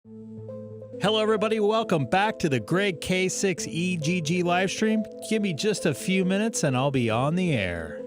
Hello, everybody. Welcome back to the Greg K6EGG live stream. Give me just a few minutes and I'll be on the air.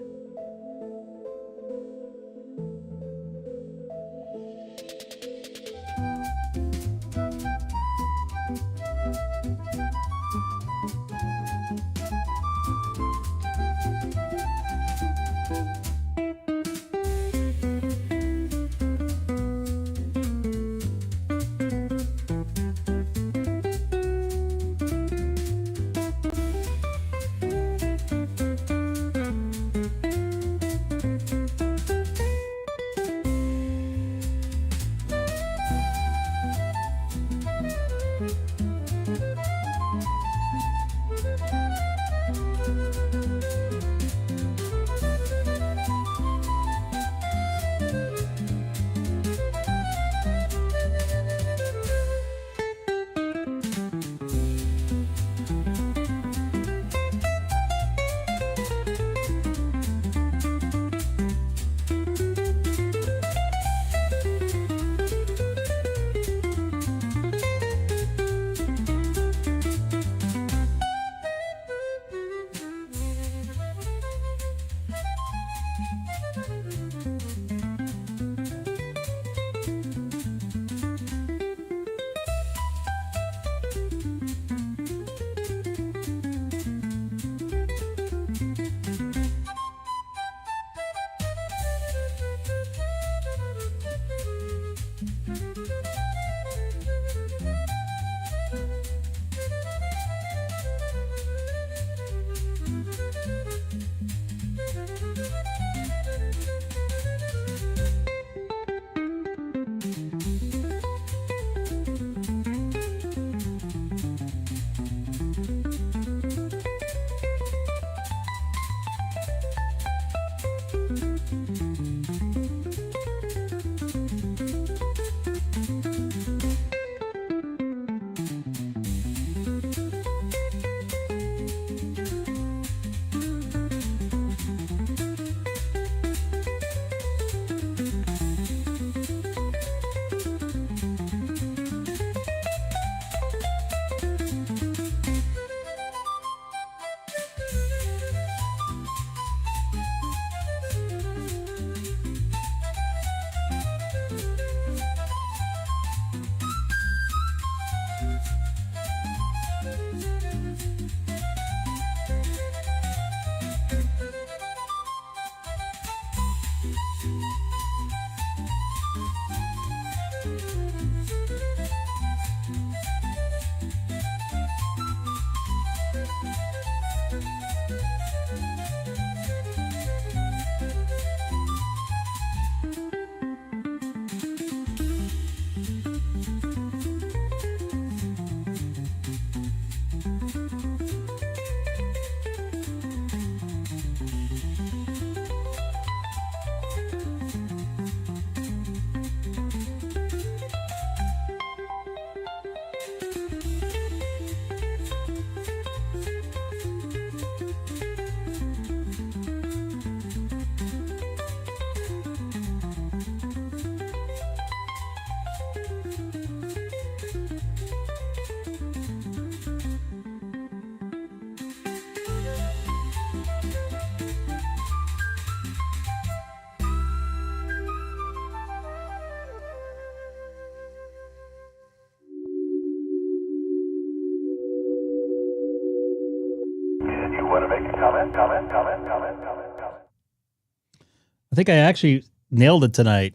I think I actually nailed it tonight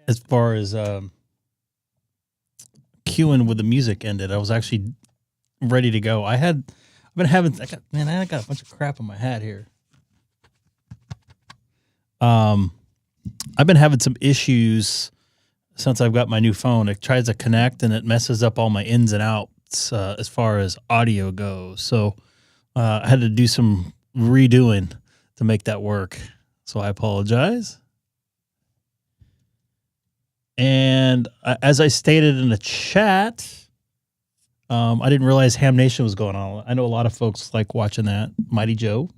as far as queuing with the music ended. I was actually ready to go. I got a bunch of crap on my hat here. I've been having some issues since I've got my new phone. It tries to connect and it messes up all my ins and outs as far as audio goes. So I had to do some redoing to make that work. So I apologize. And as I stated in the chat, I didn't realize Ham Nation was going on. I know a lot of folks like watching that. Mighty Joe,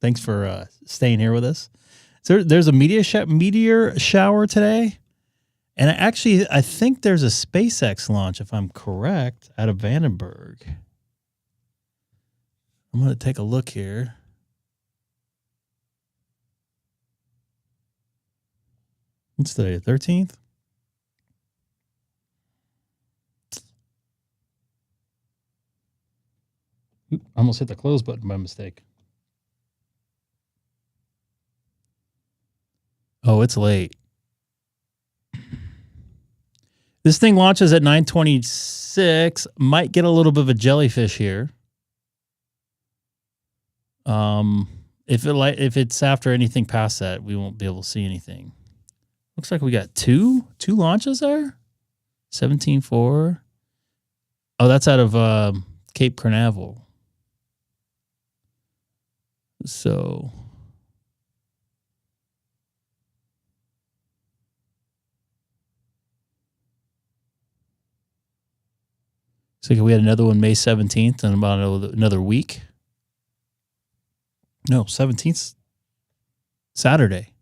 thanks for staying here with us. So there's a meteor shower today, And I think there's a SpaceX launch, if I'm correct, out of Vandenberg. I'm going to take a look here. What's today, 13th? Oop, I almost hit the close button by mistake. Oh, it's late. This thing launches at 9:26. Might get a little bit of a jellyfish here. If it's after anything past that, we won't be able to see anything. Looks like we got two launches there. 17.4. Oh, that's out of Cape Canaveral. So we had another one May 17th in about another week. No, 17th, Saturday.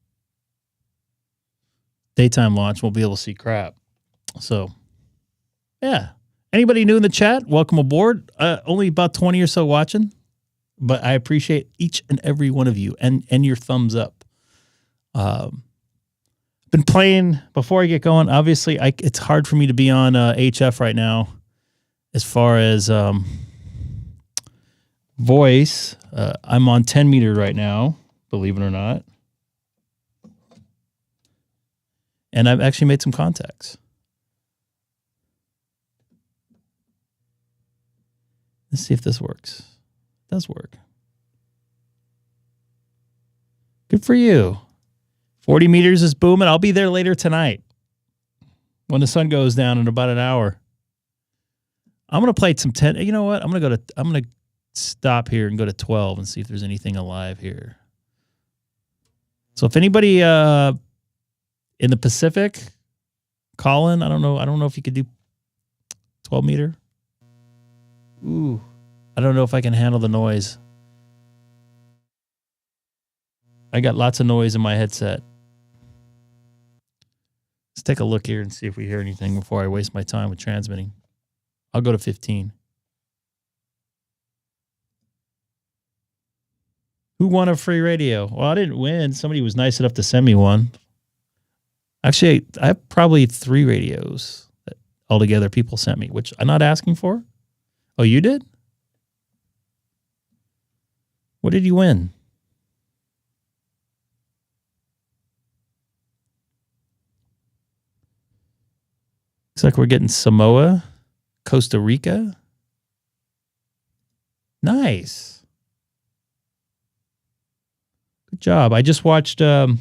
Daytime launch, won't be able to see crap. So, yeah. Anybody new in the chat, welcome aboard. Only about 20 or so watching, but I appreciate each and every one of you and your thumbs up. Been playing, before I get going, obviously, it's hard for me to be on HF right now. As far as voice, I'm on 10 meter right now, believe it or not. And I've actually made some contacts. Let's see if this works. It does work. Good for you. 40 meters is booming. I'll be there later tonight when the sun goes down in about an hour. I'm going to play some 10. You know what? I'm going to stop here and go to 12 and see if there's anything alive here. So if anybody in the Pacific, Colin, I don't know if you could do 12 meter. Ooh, I don't know if I can handle the noise. I got lots of noise in my headset. Let's take a look here and see if we hear anything before I waste my time with transmitting. I'll go to 15. Who won a free radio? Well, I didn't win. Somebody was nice enough to send me one. Actually, I have probably 3 radios that altogether people sent me, which I'm not asking for. Oh, you did? What did you win? Looks like we're getting Samoa, Costa Rica. Nice. Good job. I just watched K8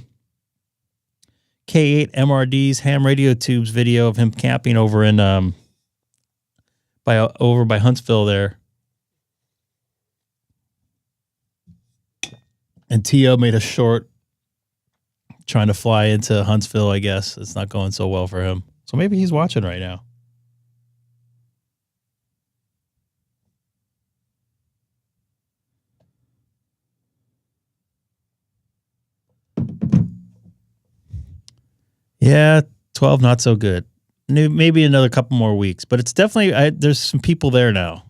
MRD's ham radio tubes video of him camping over in over by Huntsville there. And T.O. made a short trying to fly into Huntsville, I guess. It's not going so well for him. So maybe he's watching right now. Yeah, 12, not so good. Maybe another couple more weeks, but it's definitely, there's some people there now.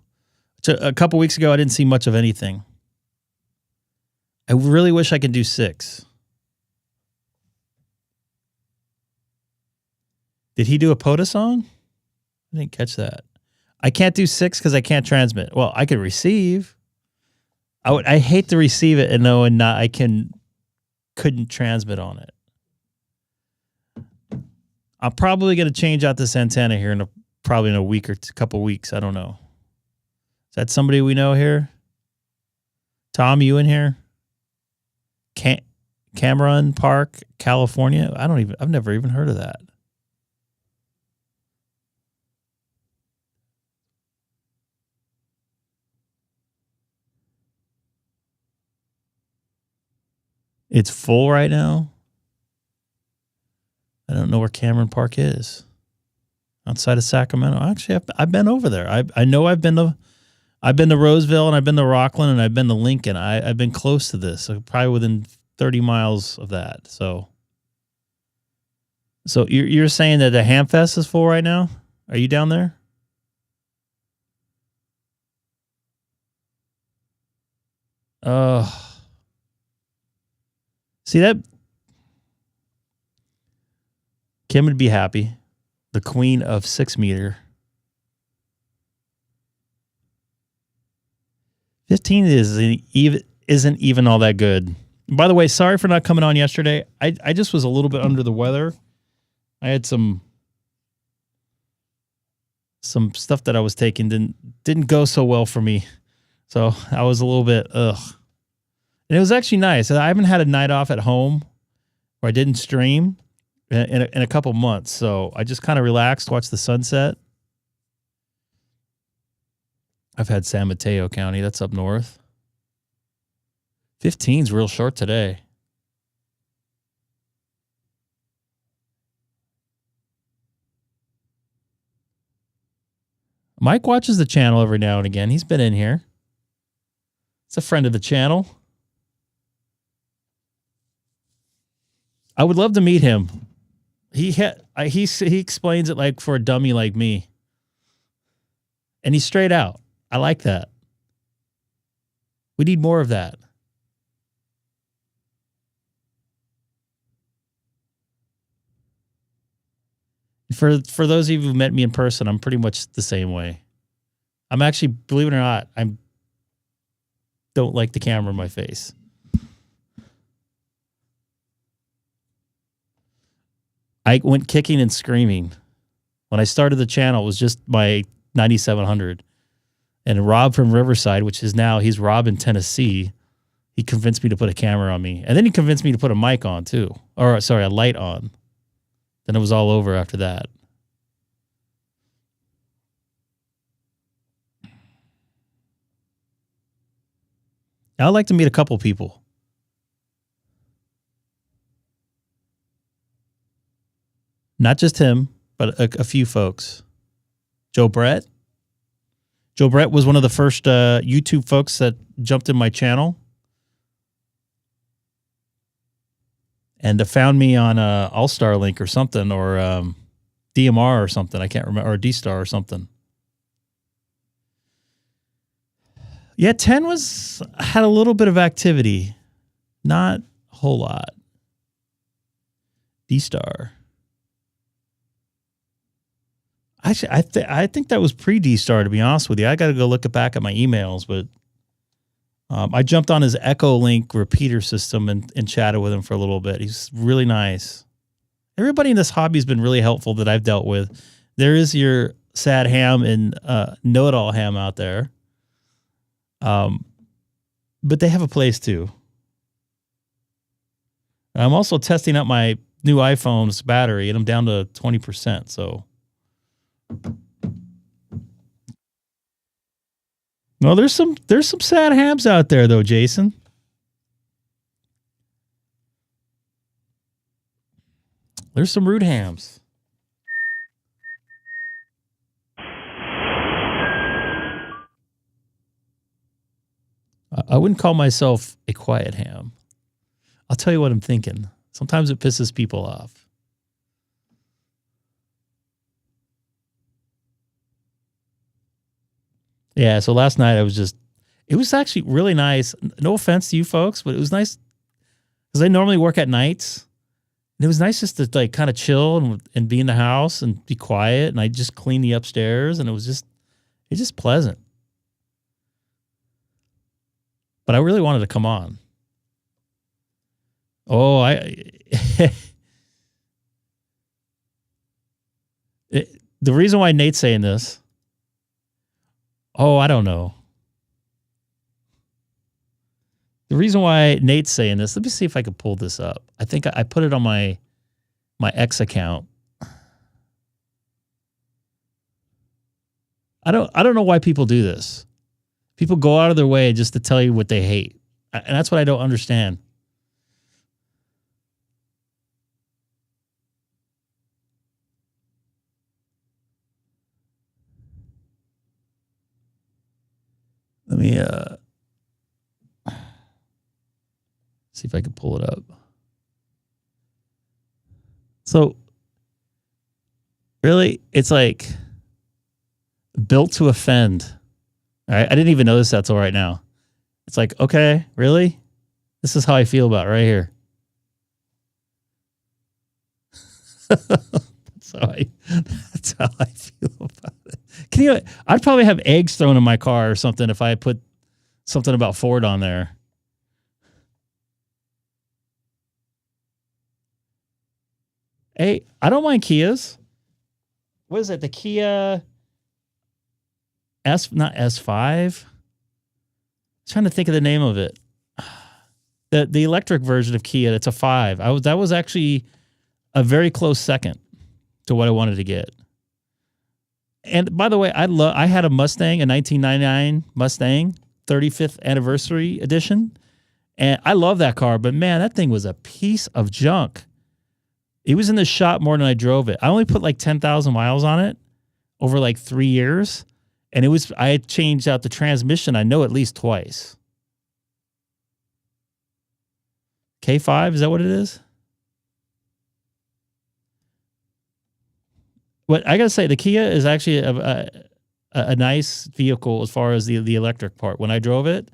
A couple weeks ago, I didn't see much of anything. I really wish I could do 6. Did he do a POTA song? I didn't catch that. I can't do 6 because I can't transmit. Well, I could receive. I hate to receive it and know and not couldn't transmit on it. I'm probably going to change out this antenna here probably in a week or couple weeks. I don't know. Is that somebody we know here? Tom, you in here? Cameron Park, California. I've never even heard of that. It's full right now. I don't know where Cameron Park is. Outside of Sacramento. Actually, I've been over there. I know I've been to Roseville and I've been to Rockland and I've been to Lincoln. I've been close to this, so probably within 30 miles of that. So So you're saying that the Hamfest is full right now? Are you down there? See that? Kim would be happy. The queen of 6 meter. 15 isn't even all that good. By the way, sorry for not coming on yesterday. I just was a little bit under the weather. I had some stuff that I was taking didn't go so well for me. So I was a little bit ugh. And it was actually nice. I haven't had a night off at home where I didn't stream in a couple months. So I just kind of relaxed, watched the sunset. I've had San Mateo County. That's up north. 15's real short today. Mike watches the channel every now and again. He's been in here. It's a friend of the channel. I would love to meet him. He explains it like for a dummy like me. And he's straight out. I like that. We need more of that. For those of you who met me in person, I'm pretty much the same way. I'm actually, believe it or not, I don't like the camera in my face. I went kicking and screaming. When I started the channel, it was just my 9700. And Rob from Riverside, which is now, he's Rob in Tennessee, he convinced me to put a camera on me. And then he convinced me to put a mic on too. Or, sorry, a light on. Then it was all over after that. I'd like to meet a couple people. Not just him, but a few folks. Joe Brett. Joe Brett was one of the first YouTube folks that jumped in my channel. And found me on Allstar link or something, or DMR or something. I can't remember, or DStar or something. Yeah, 10 had a little bit of activity. Not a whole lot. DStar. Actually, I think that was pre-DStar, to be honest with you. I got to go look back at my emails, but I jumped on his Echo Link repeater system and chatted with him for a little bit. He's really nice. Everybody in this hobby has been really helpful that I've dealt with. There is your sad ham and know-it-all ham out there. But they have a place too. I'm also testing out my new iPhone's battery, and I'm down to 20%. So, no, there's some sad hams out there though, Jason. There's some rude hams. I wouldn't call myself a quiet ham. I'll tell you what I'm thinking. Sometimes it pisses people off. Yeah, so last night it was actually really nice. No offense to you folks, but it was nice because I normally work at nights. And it was nice just to like kind of chill and be in the house and be quiet. And I just cleaned the upstairs, and it's just pleasant. But I really wanted to come on. Oh, the reason why Nate's saying this. Oh, I don't know. The reason why Nate's saying this, let me see if I can pull this up. I think I put it on my X account. I don't know why people do this. People go out of their way just to tell you what they hate. And that's what I don't understand. Let me see if I can pull it up. So Really? It's like built to offend. All right. I didn't even notice that till right now. It's like, okay, really? This is how I feel about it right here. That's how I feel about it. Can you? I'd probably have eggs thrown in my car or something if I put something about Ford on there. Hey, I don't mind Kias. What is it? The Kia not S5. I'm trying to think of the name of it. The electric version of Kia. It's a 5. That was actually a very close second to what I wanted to get. And by the way, I had a Mustang, a 1999 Mustang, 35th anniversary edition, and I love that car. But man, that thing was a piece of junk. It was in the shop more than I drove it. I only put like 10,000 miles on it over like 3 years, and I had changed out the transmission, I know, at least twice. K5, is that what it is? What I gotta say, the Kia is actually a nice vehicle as far as the electric part. When I drove it,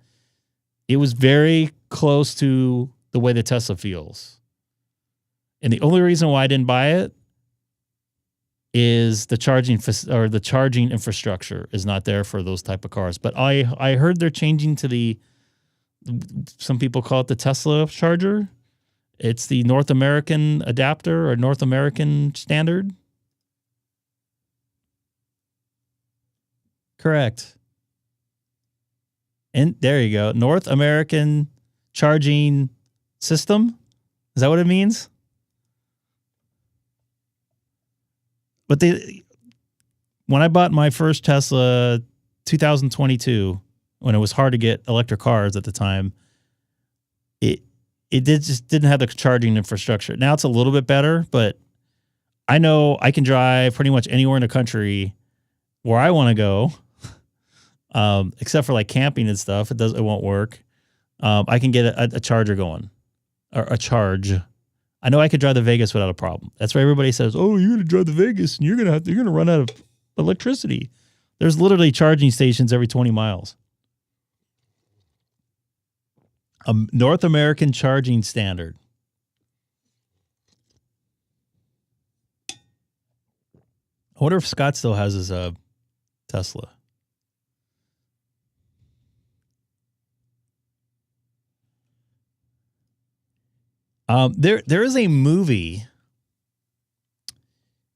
it was very close to the way the Tesla feels. And the only reason why I didn't buy it is the charging infrastructure is not there for those type of cars. But I heard they're changing to some people call it the Tesla charger. It's the North American adapter or North American standard. Correct. And there you go. North American charging system. Is that what it means? But when I bought my first Tesla 2022, when it was hard to get electric cars at the time, it just didn't have the charging infrastructure. Now it's a little bit better, but I know I can drive pretty much anywhere in the country where I want to go. Except for like camping and stuff, it won't work. I can get a charger going, or a charge. I know I could drive to Vegas without a problem. That's why everybody says, "Oh, you're gonna drive to Vegas and you're gonna run out of electricity." There's literally charging stations every 20 miles. A North American charging standard. I wonder if Scott still has his Tesla. There is a movie,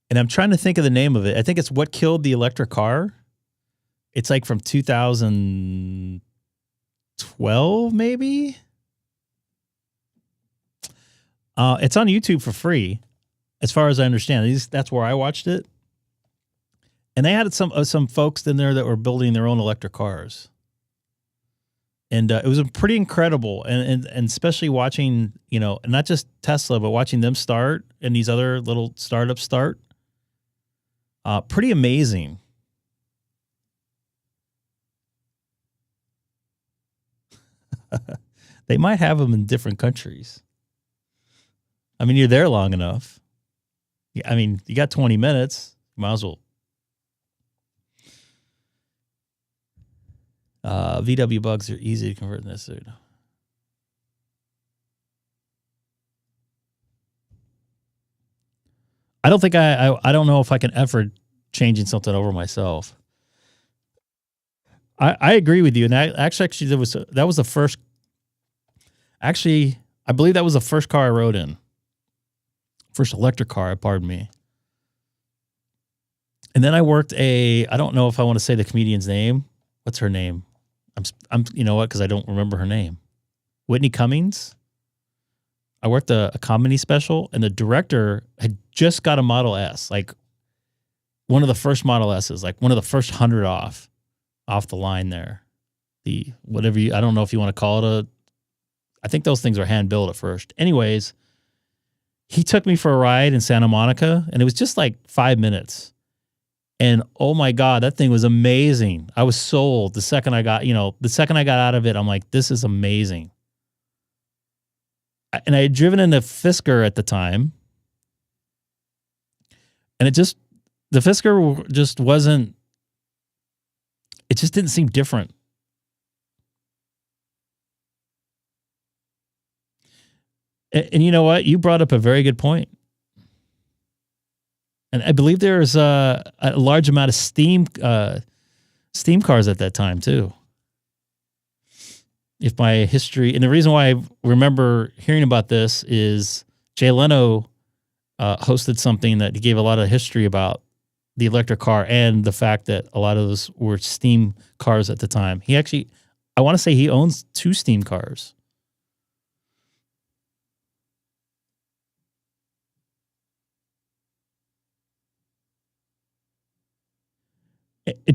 and I'm trying to think of the name of it. I think it's What Killed the Electric Car. It's like from 2012, maybe. It's on YouTube for free, as far as I understand. That's where I watched it, and they had some folks in there that were building their own electric cars. And it was pretty incredible, and especially watching, not just Tesla, but watching them start and these other little startups start. Pretty amazing. They might have them in different countries. I mean, you're there long enough. I mean, you got 20 minutes. You might as well. VW bugs are easy to convert in this suit. I don't think I don't know if I can ever changing something over myself. I agree with you, and actually that was the first. Actually, I believe that was the first car I rode in. First electric car, pardon me. And then I worked I don't know if I want to say the comedian's name. What's her name? I'm you know what? Because I don't remember her name. Whitney Cummings. I worked a comedy special, and the director had just got a Model S, like one of the first Model S's, like one of the first 100 off the line there. I don't know if you want to call it I think those things were hand built at first. Anyways, he took me for a ride in Santa Monica, and it was just like 5 minutes. And oh my God, that thing was amazing. I was sold the second I got out of it. I'm like, this is amazing. And I had driven into Fisker at the time. And The Fisker just wasn't, it just didn't seem different. And you know what? You brought up a very good point. And I believe there's a large amount of steam cars at that time too. If my history, and the reason why I remember hearing about this is Jay Leno hosted something that he gave a lot of history about the electric car and the fact that a lot of those were steam cars at the time. He actually, I want to say he owns 2 steam cars.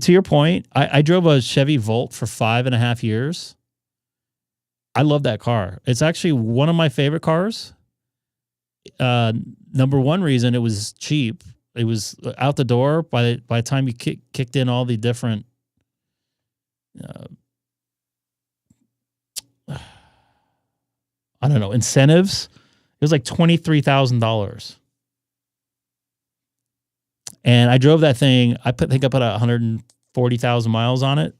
To your point, I drove a Chevy Volt for 5.5 years. I love that car. It's actually one of my favorite cars. Number one reason, it was cheap. It was out the door by the time you kicked in all the different I don't know, incentives. It was like $23,000. And I drove that thing. I think I put 140,000 miles on it.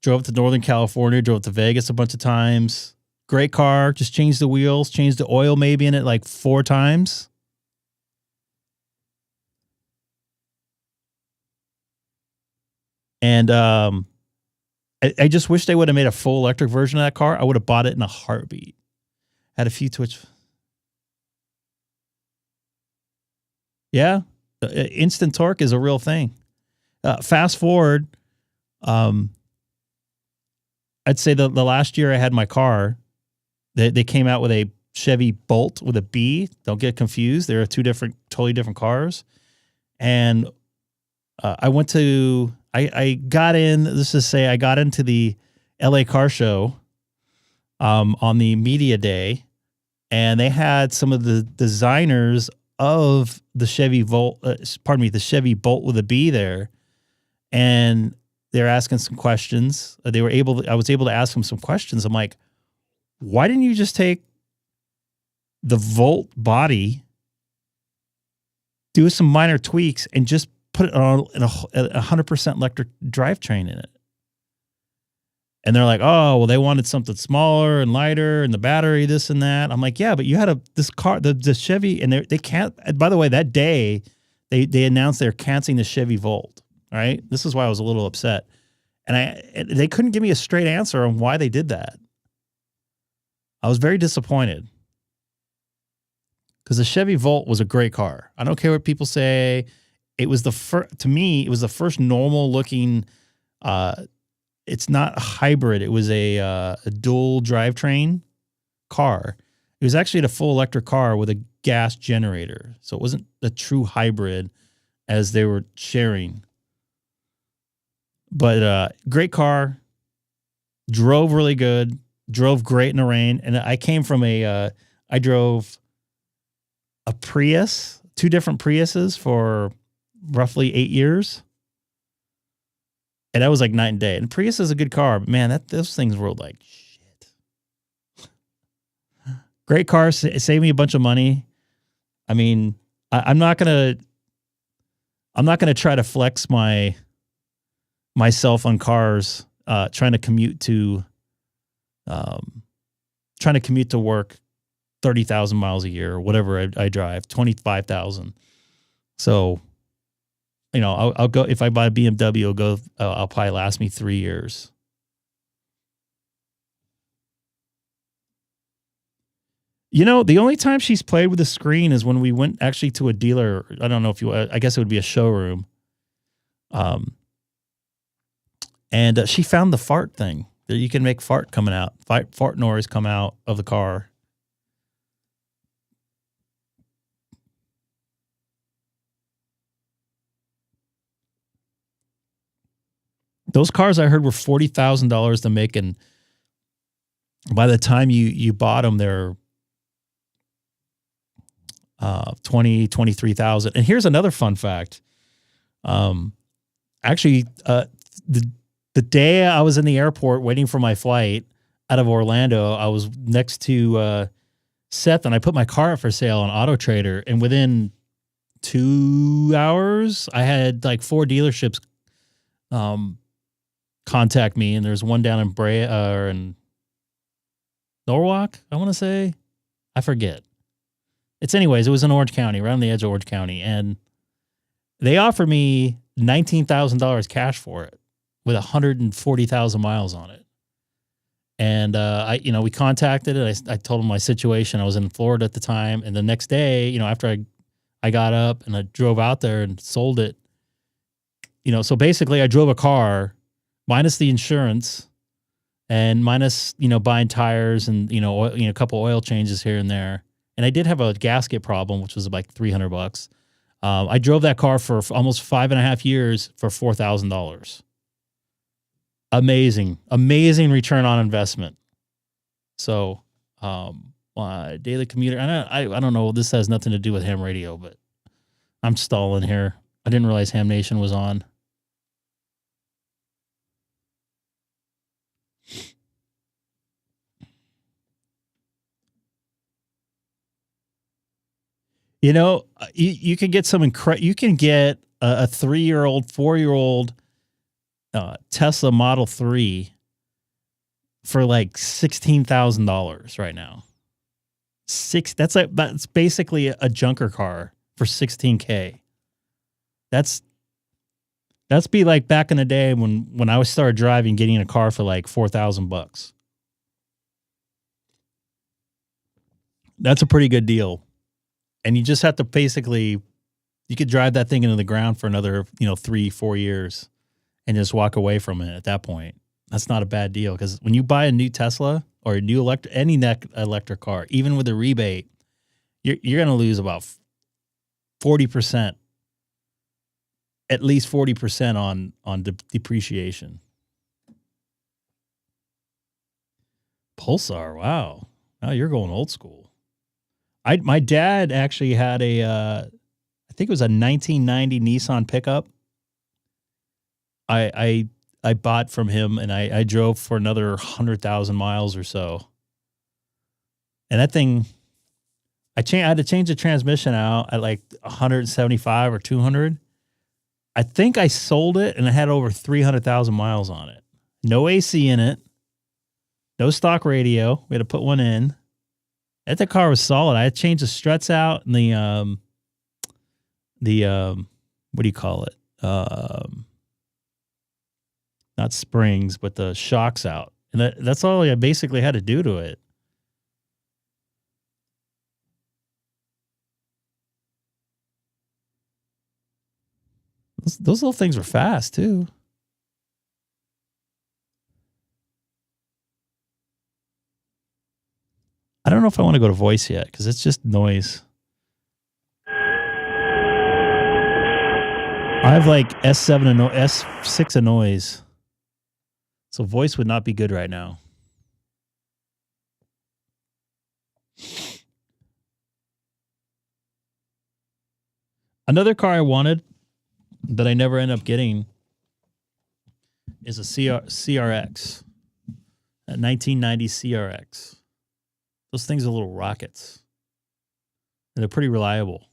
Drove it to Northern California, drove it to Vegas a bunch of times. Great car. Just changed the wheels, changed the oil maybe in it like 4 times. And I just wish they would have made a full electric version of that car. I would have bought it in a heartbeat. Had a few twitch. Yeah. Instant torque is a real thing. Fast forward, I'd say the last year I had my car, they came out with a Chevy Bolt with a B. Don't get confused. There are 2 totally different cars. And I got in, let's just say I got into the LA car show on the media day, and they had some of the designers of the Chevy Volt, the Chevy Bolt with a B there. And they're asking some questions. I was able to ask them some questions. I'm like, why didn't you just take the Volt body, do some minor tweaks, and just put it on a 100% electric drivetrain in it? And they're like, oh, well, they wanted something smaller and lighter and the battery, this and that. I'm like, yeah, but you had this car, the Chevy, and they can't, by the way, that day they announced they're canceling the Chevy Volt. All right. This is why I was a little upset. And they couldn't give me a straight answer on why they did that. I was very disappointed because the Chevy Volt was a great car. I don't care what people say. It was to me, it was the first normal looking, it's not a hybrid. It was a dual drivetrain car. It was actually a full electric car with a gas generator. So it wasn't a true hybrid as they were sharing. But great car, drove really good, drove great in the rain. And I came from I drove a Prius, 2 different Priuses for roughly 8 years. And that was like night and day. And Prius is a good car, but man, those things rode like shit. Great car, saved me a bunch of money. I mean, I'm not gonna try to flex myself on cars, trying to commute to work 30,000 miles a year or whatever I drive, 25,000. So, you know, I'll go, if I buy a BMW, I'll probably last me 3 years. You know, the only time she's played with the screen is when we went actually to a dealer. I don't know if I guess it would be a showroom. And she found the fart thing that you can make fart coming out, fart noise come out of the car. Those cars I heard were $40,000 to make, and by the time you bought them, they're $23,000. And here's another fun fact. Actually, the day I was in the airport waiting for my flight out of Orlando, I was next to Seth, and I put my car up for sale on Auto Trader, and within 2 hours. I had like 4 dealerships contact me, and there's one down in in Norwalk, I want to say. I forget. It was in Orange County, right on the edge of Orange County, and they offered me $19,000 cash for it with 140,000 miles on it. And we contacted it. I told them my situation. I was in Florida at the time, and the next day, after I got up and I drove out there and sold it, so basically I drove a car minus the insurance and minus, buying tires and, a couple oil changes here and there. And I did have a gasket problem, which was like $300. I drove that car for almost 5.5 years for $4,000. Amazing return on investment. So, my daily commuter, I don't know. This has nothing to do with ham radio, but I'm stalling here. I didn't realize Ham Nation was on. You can get you can get a 3-year-old, 4-year-old Tesla Model 3 for like $16,000 right now. That's basically a junker car for $16K. That's be like back in the day when I started driving, getting a car for like $4,000. That's a pretty good deal. And you just have to you could drive that thing into the ground for another, 3-4 years and just walk away from it at that point. That's not a bad deal, because when you buy a new Tesla or a new electric car, even with a rebate, you're going to lose about 40%, at least 40% on depreciation. Pulsar, wow. Now you're going old school. My dad actually had I think it was a 1990 Nissan pickup. I bought from him, and I drove for another 100,000 miles or so. And that thing, I had to change the transmission out at like 175 or 200. I think I sold it, and it had over 300,000 miles on it. No AC in it. No stock radio. We had to put one in. The car was solid. I had changed the struts out and the what do you call it? Not springs, but the shocks out. And that's all I basically had to do to it. Those little things were fast too. I don't know if I want to go to voice yet, because it's just noise. I have like S7 and S6 of noise. So voice would not be good right now. Another car I wanted that I never end up getting is a CRX, a 1990 CRX. Those things are little rockets. And they're pretty reliable.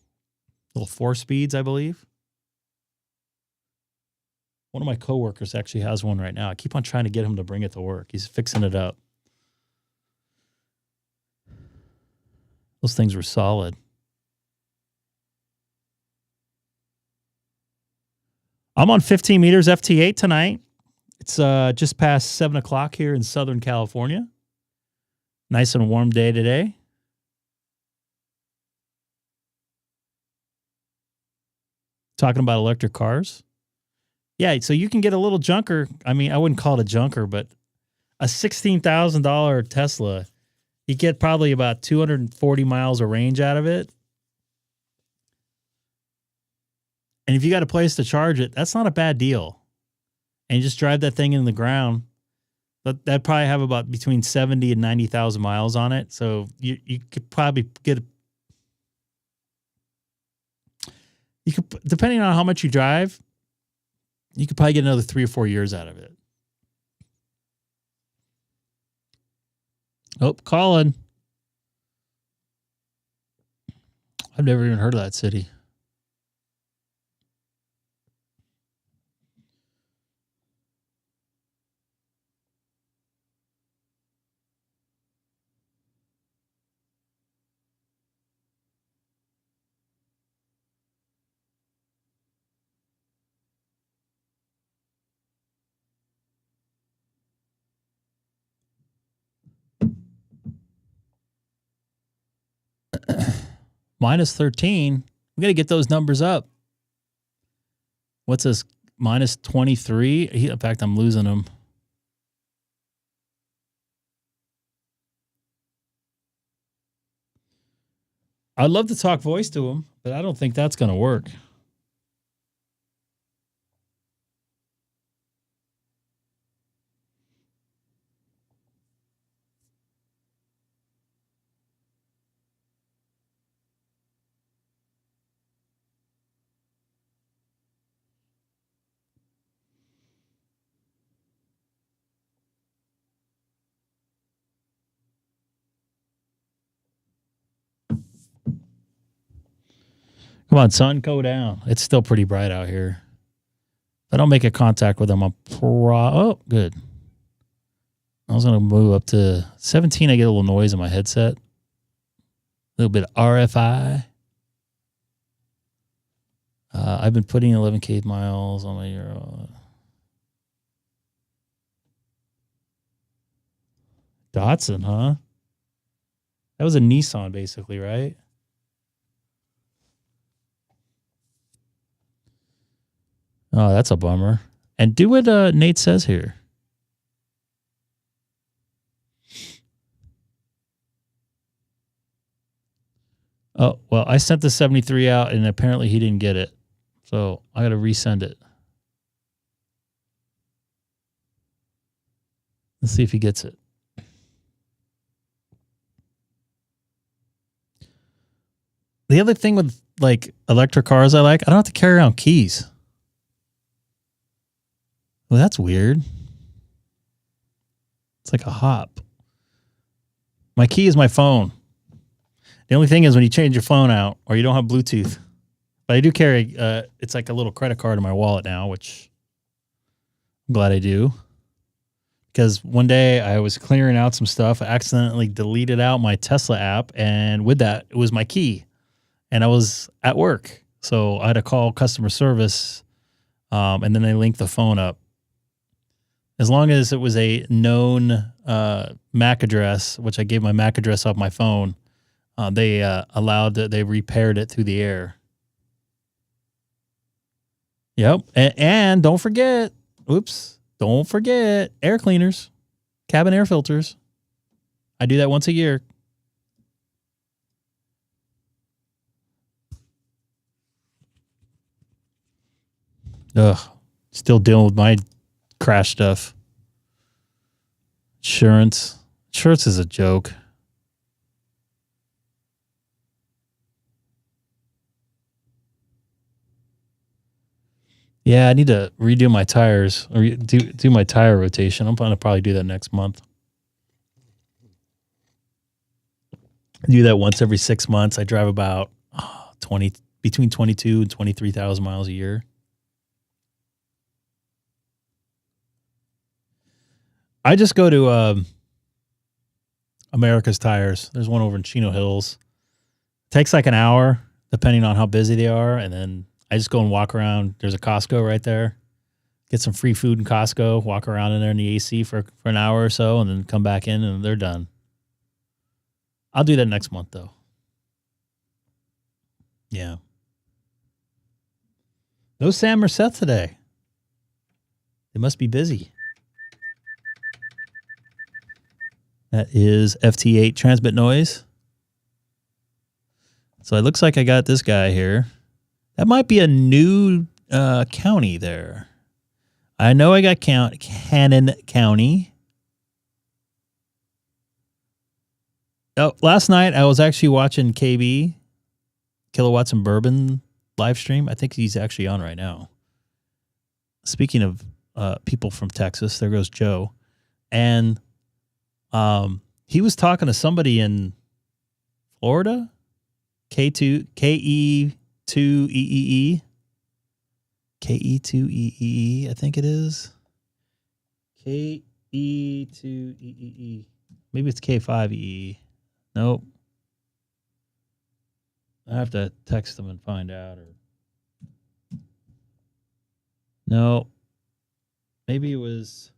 Little 4 speeds, I believe. One of my coworkers actually has one right now. I keep on trying to get him to bring it to work. He's fixing it up. Those things were solid. I'm on 15 meters FT8 tonight. It's just past 7 o'clock here in Southern California. Nice and warm day today. Talking about electric cars. Yeah, so you can get a little junker. I mean, I wouldn't call it a junker, but a $16,000 Tesla, you get probably about 240 miles of range out of it. And if you got a place to charge it, that's not a bad deal. And you just drive that thing in the ground. But that'd probably have about between 70 and 90,000 miles on it. So you could probably get, depending on how much you drive, you could probably get another 3 or 4 years out of it. Oh, Colin. I've never even heard of that city. Minus 13. We got to get those numbers up. What's this? Minus 23. In fact, I'm losing them. I'd love to talk voice to him, but I don't think that's going to work. Come on, sun, go down. It's still pretty bright out here. If I don't make a contact with them, oh, good. I was going to move up to 17. I get a little noise in my headset. A little bit of RFI. I've been putting 11K miles on my Euro. Datsun, huh? That was a Nissan, basically, right? Oh, that's a bummer. And do what Nate says here. Oh, well, I sent the 73 out, and apparently he didn't get it. So I got to resend it. Let's see if he gets it. The other thing with like electric cars I don't have to carry around keys. Well, that's weird. It's like a hop. My key is my phone. The only thing is when you change your phone out or you don't have Bluetooth. But I do carry, it's like a little credit card in my wallet now, which I'm glad I do. Because one day I was clearing out some stuff. I accidentally deleted out my Tesla app. And with that, it was my key. And I was at work. So I had to call customer service. And then they linked the phone up. As long as it was a known MAC address, which I gave my MAC address off my phone, they repaired it through the air. Yep. And don't forget, don't forget air cleaners, cabin air filters. I do that once a year. Ugh. Still dealing with my crash stuff. Insurance is a joke. Yeah, I need to redo my tires or do my tire rotation. I'm going to probably do that next month. I do that once every 6 months. I drive about between 22 and 23,000 miles a year. I just go to America's Tires. There's one over in Chino Hills. Takes like an hour, depending on how busy they are. And then I just go and walk around. There's a Costco right there. Get some free food in Costco. Walk around in there in the AC for an hour or so, and then come back in, and they're done. I'll do that next month, though. Yeah. No Sam or Seth today. They must be busy. That is FT8 transmit noise. So it looks like I got this guy here. That might be a new county there. I know I got Cannon County. Oh, last night I was actually watching KB, Kilowatts and Bourbon live stream. I think he's actually on right now. Speaking of people from Texas, there goes Joe. And he was talking to somebody in Florida, KE2EEE, KE2EEE, I think it is. KE2EEE. Maybe it's K5EE. Nope. I have to text them and find out. Or no. Maybe it was.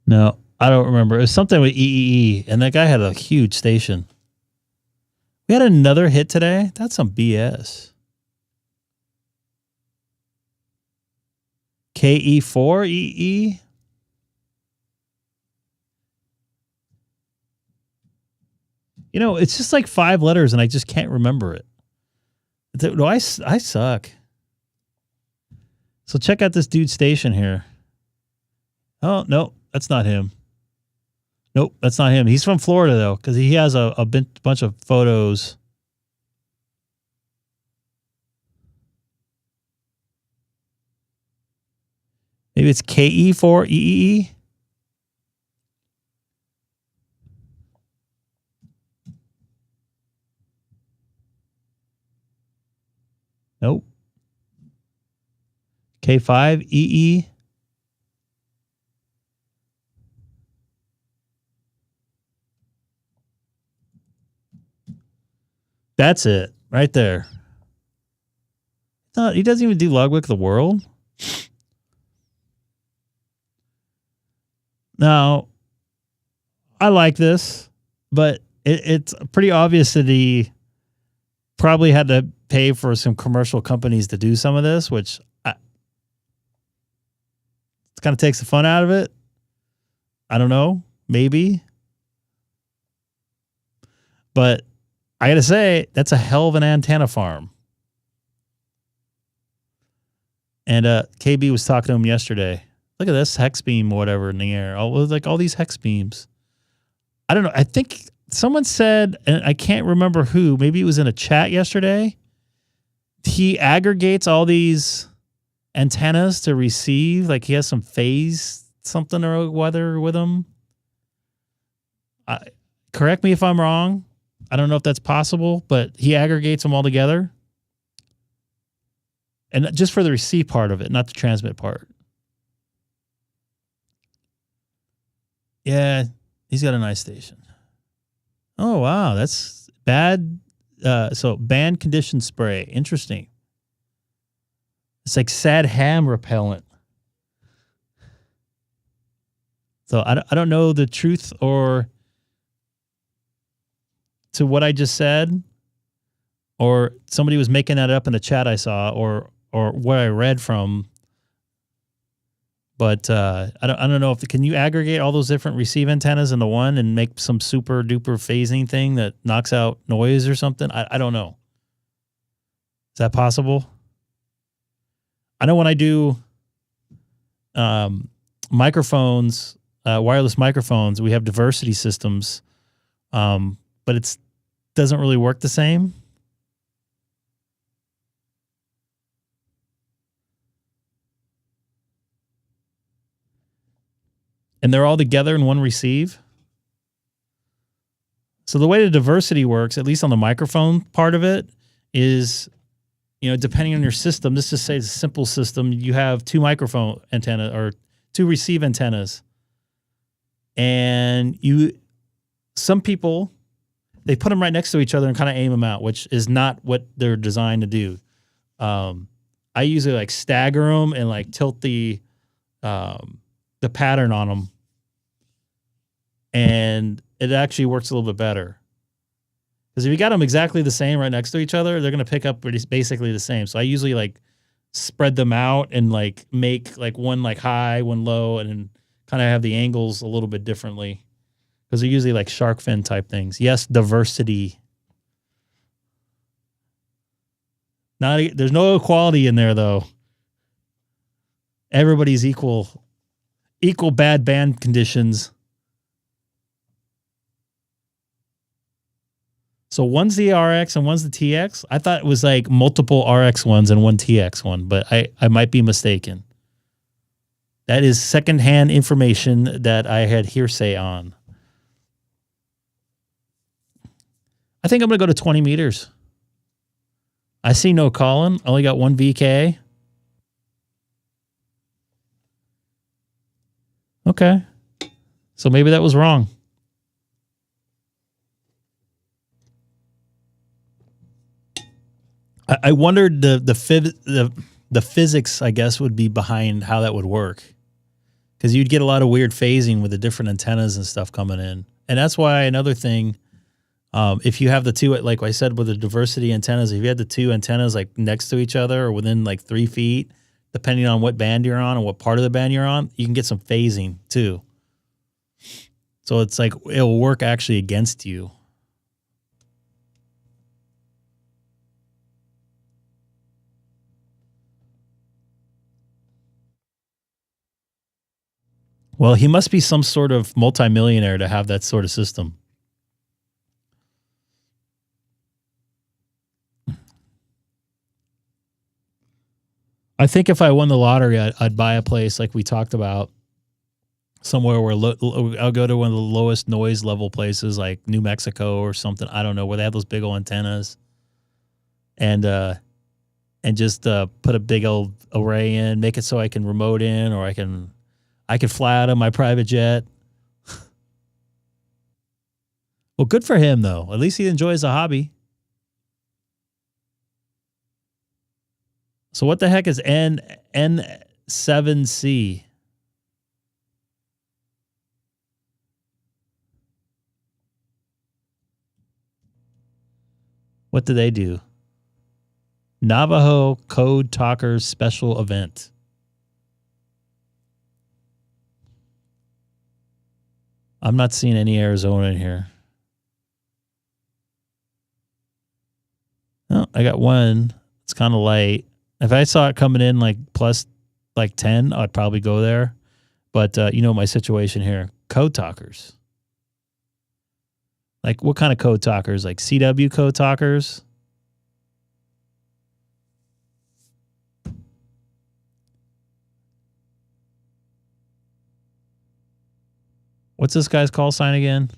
No, I don't remember. It was something with EEE, and that guy had a huge station. We had another hit today. That's some BS. KE4EE. You know, it's just like 5 letters, and I just can't remember it. No, I suck. So check out this dude's station here. Oh, no, that's not him. Nope, that's not him. He's from Florida, though, because he has a bunch of photos. Maybe it's KE4EE. Nope. K5EE. That's it right there. No, he doesn't even do Logbook of the World. Now, I like this, but it's pretty obvious that he probably had to pay for some commercial companies to do some of this, which it kind of takes the fun out of it. I don't know, maybe. But I got to say, that's a hell of an antenna farm. And KB was talking to him yesterday. Look at this hex beam, whatever, in the air. All these hex beams. I don't know. I think someone said, and I can't remember who, maybe it was in a chat yesterday, he aggregates all these antennas to receive. Like he has some phase something or whether with them. Correct me if I'm wrong. I don't know if that's possible, but he aggregates them all together. And just for the receive part of it, not the transmit part. Yeah, he's got a nice station. Oh, wow. That's bad. So band condition spray. Interesting. It's like sad ham repellent. So I don't know the truth or to what I just said, or somebody was making that up in the chat I saw, or what I read from. But I don't know if can you aggregate all those different receive antennas into one and make some super duper phasing thing that knocks out noise or something. I don't know. Is that possible? I know when I do microphones, wireless microphones, we have diversity systems, but it doesn't really work the same. And they're all together in one receive. So the way the diversity works, at least on the microphone part of it, is, you know, depending on your system, let's just say it's a simple system, you have 2 microphone antenna or 2 receive antennas. And some people, they put them right next to each other and kind of aim them out, which is not what they're designed to do. I usually like stagger them and like tilt the pattern on them, and it actually works a little bit better. Because if you got them exactly the same right next to each other, they're going to pick up basically the same. So I usually like spread them out and like make like one like high, one low, and then kind of have the angles a little bit differently. Because they're usually like shark fin type things. Yes, diversity. There's no equality in there though. Everybody's equal bad band conditions. So one's the RX and one's the TX. I thought it was like multiple RX ones and one TX one, but I might be mistaken. That is secondhand information that I had hearsay on. I think I'm going to go to 20 meters. I see no calling. Only got 1 VK. Okay. So maybe that was wrong. I wondered the physics, I guess, would be behind how that would work. because you'd get a lot of weird phasing with the different antennas and stuff coming in. And that's why another thing, if you have the two, like I said, with the diversity antennas, if you had the two antennas like next to each other or within like 3 feet, depending on what band you're on and what part of the band you're on, you can get some phasing too. So it's like it'll work actually against you. Well, he must be some sort of multimillionaire to have that sort of system. I think if I won the lottery, I'd buy a place like we talked about, somewhere where I'll go to one of the lowest noise level places like New Mexico or something. I don't know, where they have those big old antennas, and just put a big old array in, make it so I can remote in, or I can fly out of my private jet. Well, good for him though. At least he enjoys the hobby. So what the heck is N7C? What do they do? Navajo Code Talkers special event. I'm not seeing any Arizona in here. Oh, I got one. It's kind of light. If I saw it coming in like plus like 10, I'd probably go there. But you know my situation here. Code Talkers. Like what kind of code talkers? Like CW code talkers? What's this guy's call sign again?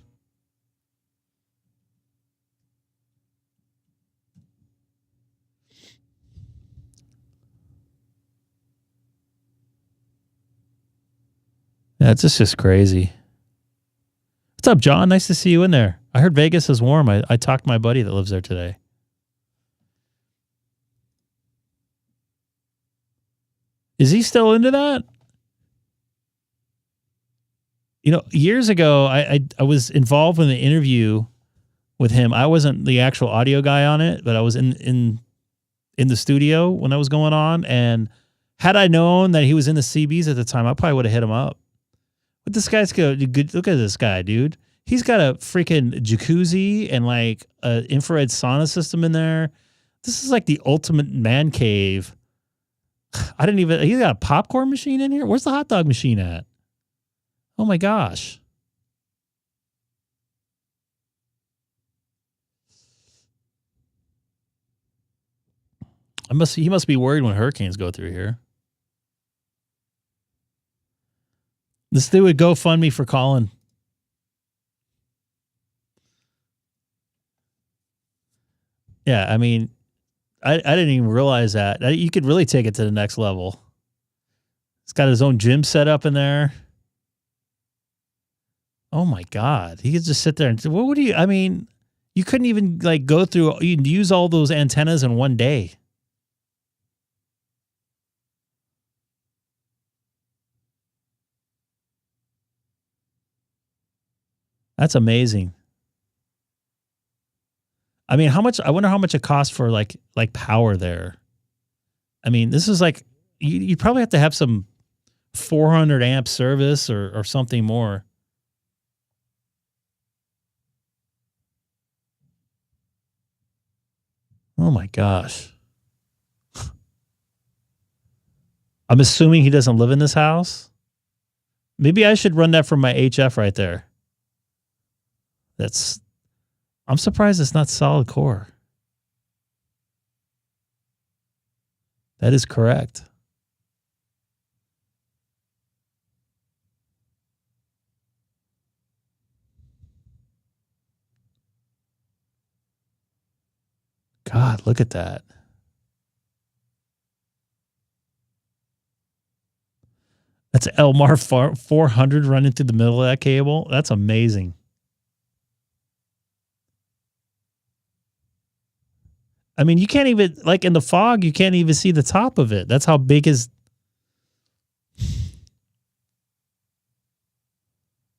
Yeah, it's just crazy. What's up, John? Nice to see you in there. I heard Vegas is warm. I talked to my buddy that lives there today. Is he still into that? You know, years ago, I was involved in the interview with him. I wasn't the actual audio guy on it, but I was in the studio when that was going on. And had I known that he was in the CBs at the time, I probably would have hit him up. But this guy's good. Look at this guy, dude. He's got a freaking jacuzzi and like an infrared sauna system in there. This is like the ultimate man cave. He's got a popcorn machine in here. Where's the hot dog machine at? Oh my gosh. He must be worried when hurricanes go through here. This dude would GoFundMe for Colin. Yeah, I mean, I didn't even realize that. You could really take it to the next level. He's got his own gym set up in there. Oh my God. He could just sit there and what would you, I mean, you couldn't even like go through, you'd use all those antennas in one day. That's amazing. I mean, I wonder how much it costs for like power there. I mean, this is like, you probably have to have some 400 amp service or something more. Oh my gosh. I'm assuming he doesn't live in this house. Maybe I should run that from my HF right there. I'm surprised it's not solid core. That is correct. God, look at that. That's Elmar 400 running through the middle of that cable. That's amazing. I mean, you can't even, like in the fog, you can't even see the top of it. That's how big is.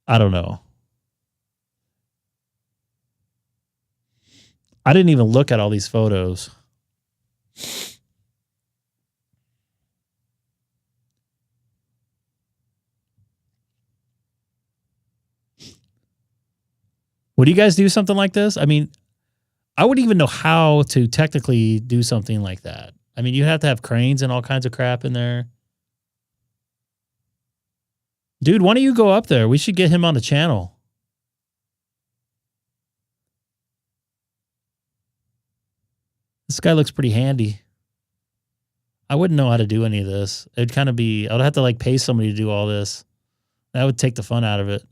I don't know. I didn't even look at all these photos. Would you guys do something like this? I mean, I wouldn't even know how to technically do something like that. I mean, you have to have cranes and all kinds of crap in there. Dude, why don't you go up there? We should get him on the channel. This guy looks pretty handy. I wouldn't know how to do any of this. It'd kind of be, I would have to like pay somebody to do all this. That would take the fun out of it.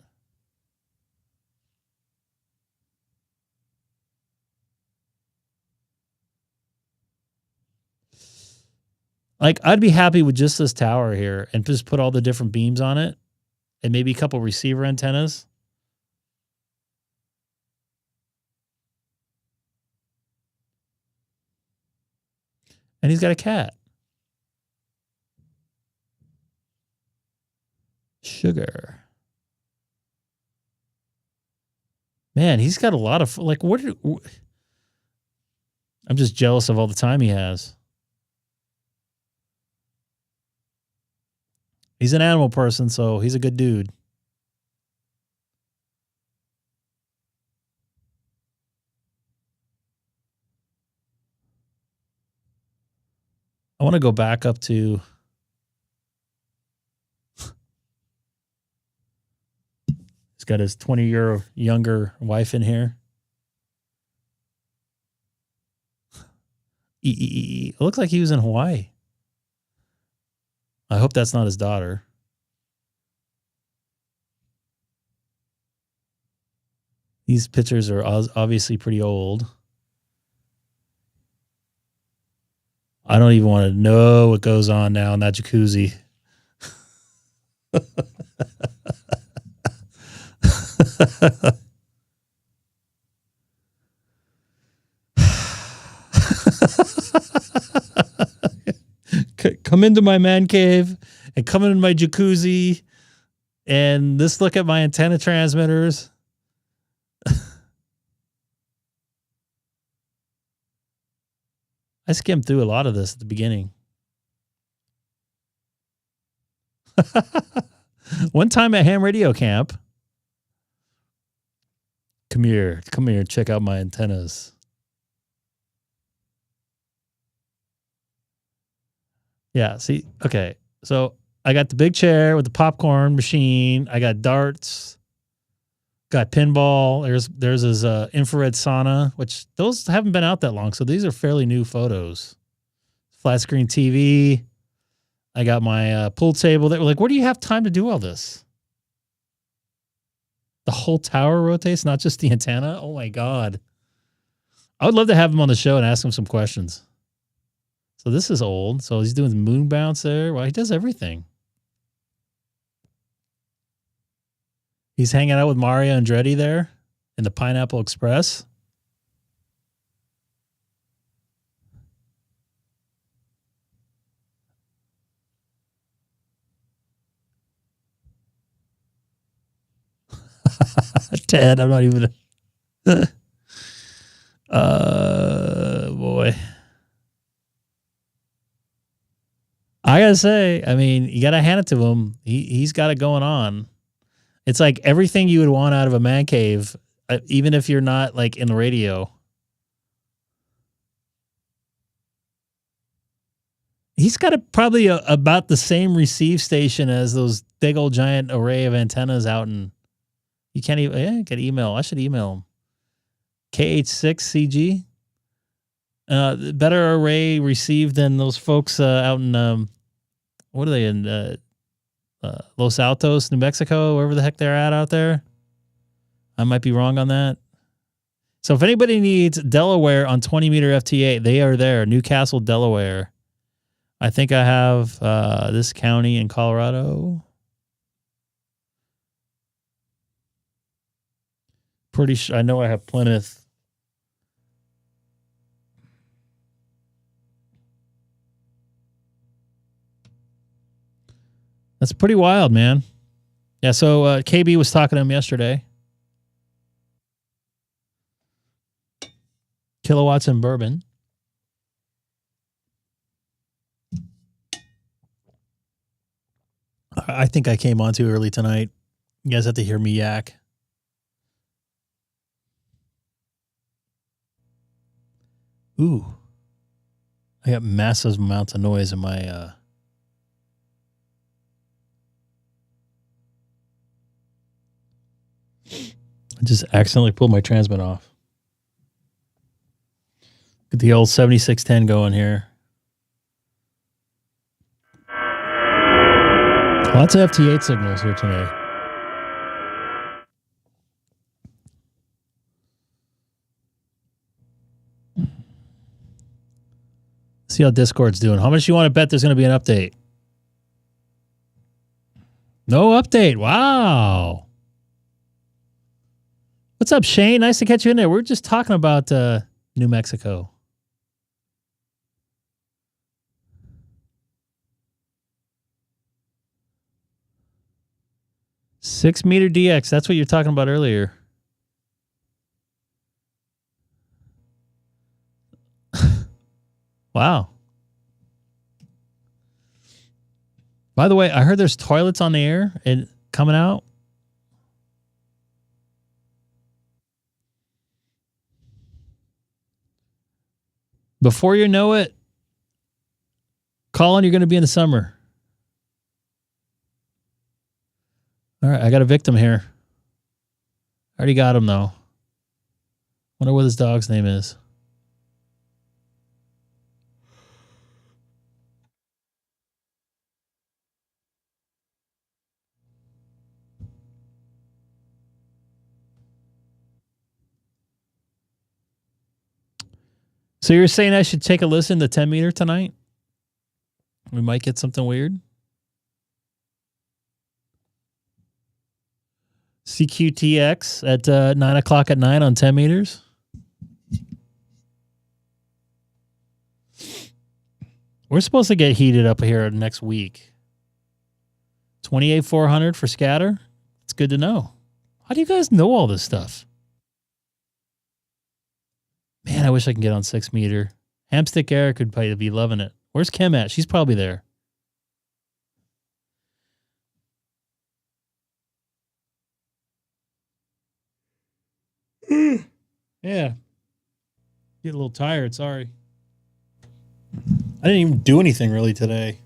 Like, I'd be happy with just this tower here and just put all the different beams on it and maybe a couple receiver antennas. And he's got a cat. Sugar. Man, he's got a lot of, like, I'm just jealous of all the time he has. He's an animal person, so he's a good dude. I want to go back up to... He's got his 20-year younger wife in here. It looks like he was in Hawaii. I hope that's not his daughter. These pictures are obviously pretty old. I don't even want to know what goes on now in that jacuzzi. Come into my man cave and come into my jacuzzi and just look at my antenna transmitters. I skimmed through a lot of this at the beginning. One time at ham radio camp. Come here, check out my antennas. Yeah, see, okay. So I got the big chair with the popcorn machine. I got darts. Got pinball. There's his infrared sauna, which those haven't been out that long. So these are fairly new photos. Flat screen TV. I got my pool table. That like, where do you have time to do all this? The whole tower rotates, not just the antenna. Oh my God. I would love to have him on the show and ask him some questions. So this is old. So he's doing the moon bounce there. Well, he does everything. He's hanging out with Mario Andretti there in the Pineapple Express. Ted, I'm not even... boy. I gotta say, I mean, you gotta hand it to him. He's got it going on. It's like everything you would want out of a man cave, even if you're not like in the radio. He's got probably about the same receive station as those big old giant array of antennas out in. You can't even get email. I should email him. K6EGG. Better array received than those folks out in what are they in Los Altos, New Mexico, wherever the heck they're at out there. I might be wrong on that. So if anybody needs Delaware on 20 meter FT8, they are there. Newcastle, Delaware. I think I have this county in Colorado. Pretty sure. I know I have Plymouth. That's pretty wild, man. Yeah, so KB was talking to him yesterday. Kilowatts and bourbon. I think I came on too early tonight. You guys have to hear me yak. Ooh. I got massive amounts of noise in my I just accidentally pulled my transmit off. Get the old 7610 going here. Lots of FT8 signals here today. See how Discord's doing. How much do you want to bet there's going to be an update? No update. Wow. What's up, Shane? Nice to catch you in there. We're just talking about New Mexico. Six-meter DX. That's what you're talking about earlier. Wow. By the way, I heard there's toilets on the air and coming out. Before you know it, Colin, you're going to be in the summer. All right, I got a victim here. I already got him, though. Wonder what his dog's name is. So you're saying I should take a listen to 10 meter tonight? We might get something weird. CQTX at 9 o'clock at night on 10 meters. We're supposed to get heated up here next week. 28,400 for scatter. It's good to know. How do you guys know all this stuff? Man, I wish I could get on 6 meter. Hamstick Eric would probably be loving it. Where's Kim at? She's probably there. Yeah. Get a little tired. Sorry. I didn't even do anything really today.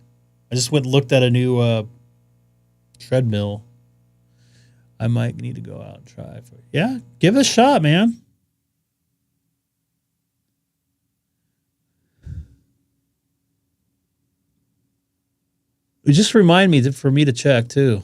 I just went and looked at a new treadmill. I might need to go out and try. Yeah, give it a shot, man. It just remind me for me to check too.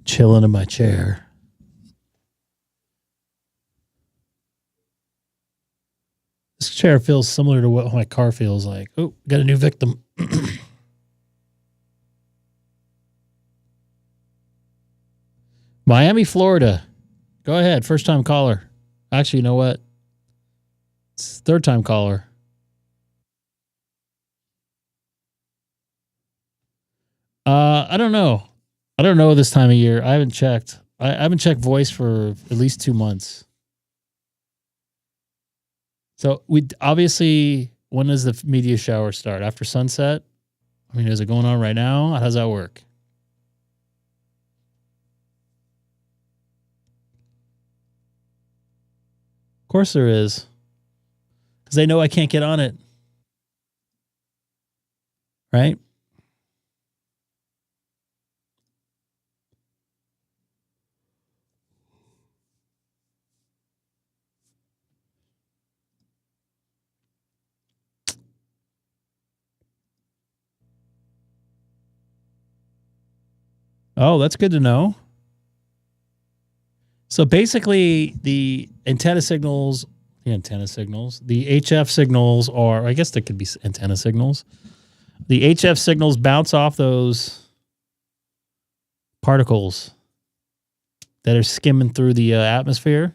Chilling in my chair. This chair feels similar to what my car feels like. Oh, got a new victim. Miami, Florida. Go ahead. First time caller. Actually, you know what? It's third time caller. I don't know. I don't know this time of year. I haven't checked. I haven't checked voice for at least 2 months. So we obviously, when does the media shower start? After sunset? I mean, is it going on right now? How does that work? Of course there is. Because they know I can't get on it. Right? Oh, that's good to know. So basically, the HF signals, or I guess there could be antenna signals. The HF signals bounce off those particles that are skimming through the atmosphere.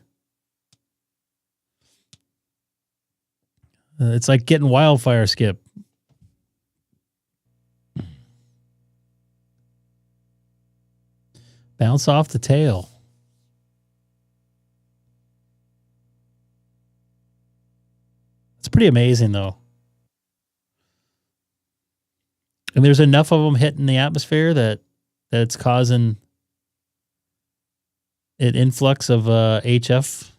It's like getting wildfire skip. Bounce off the tail. It's pretty amazing, though. And there's enough of them hitting the atmosphere that it's causing an influx of HF.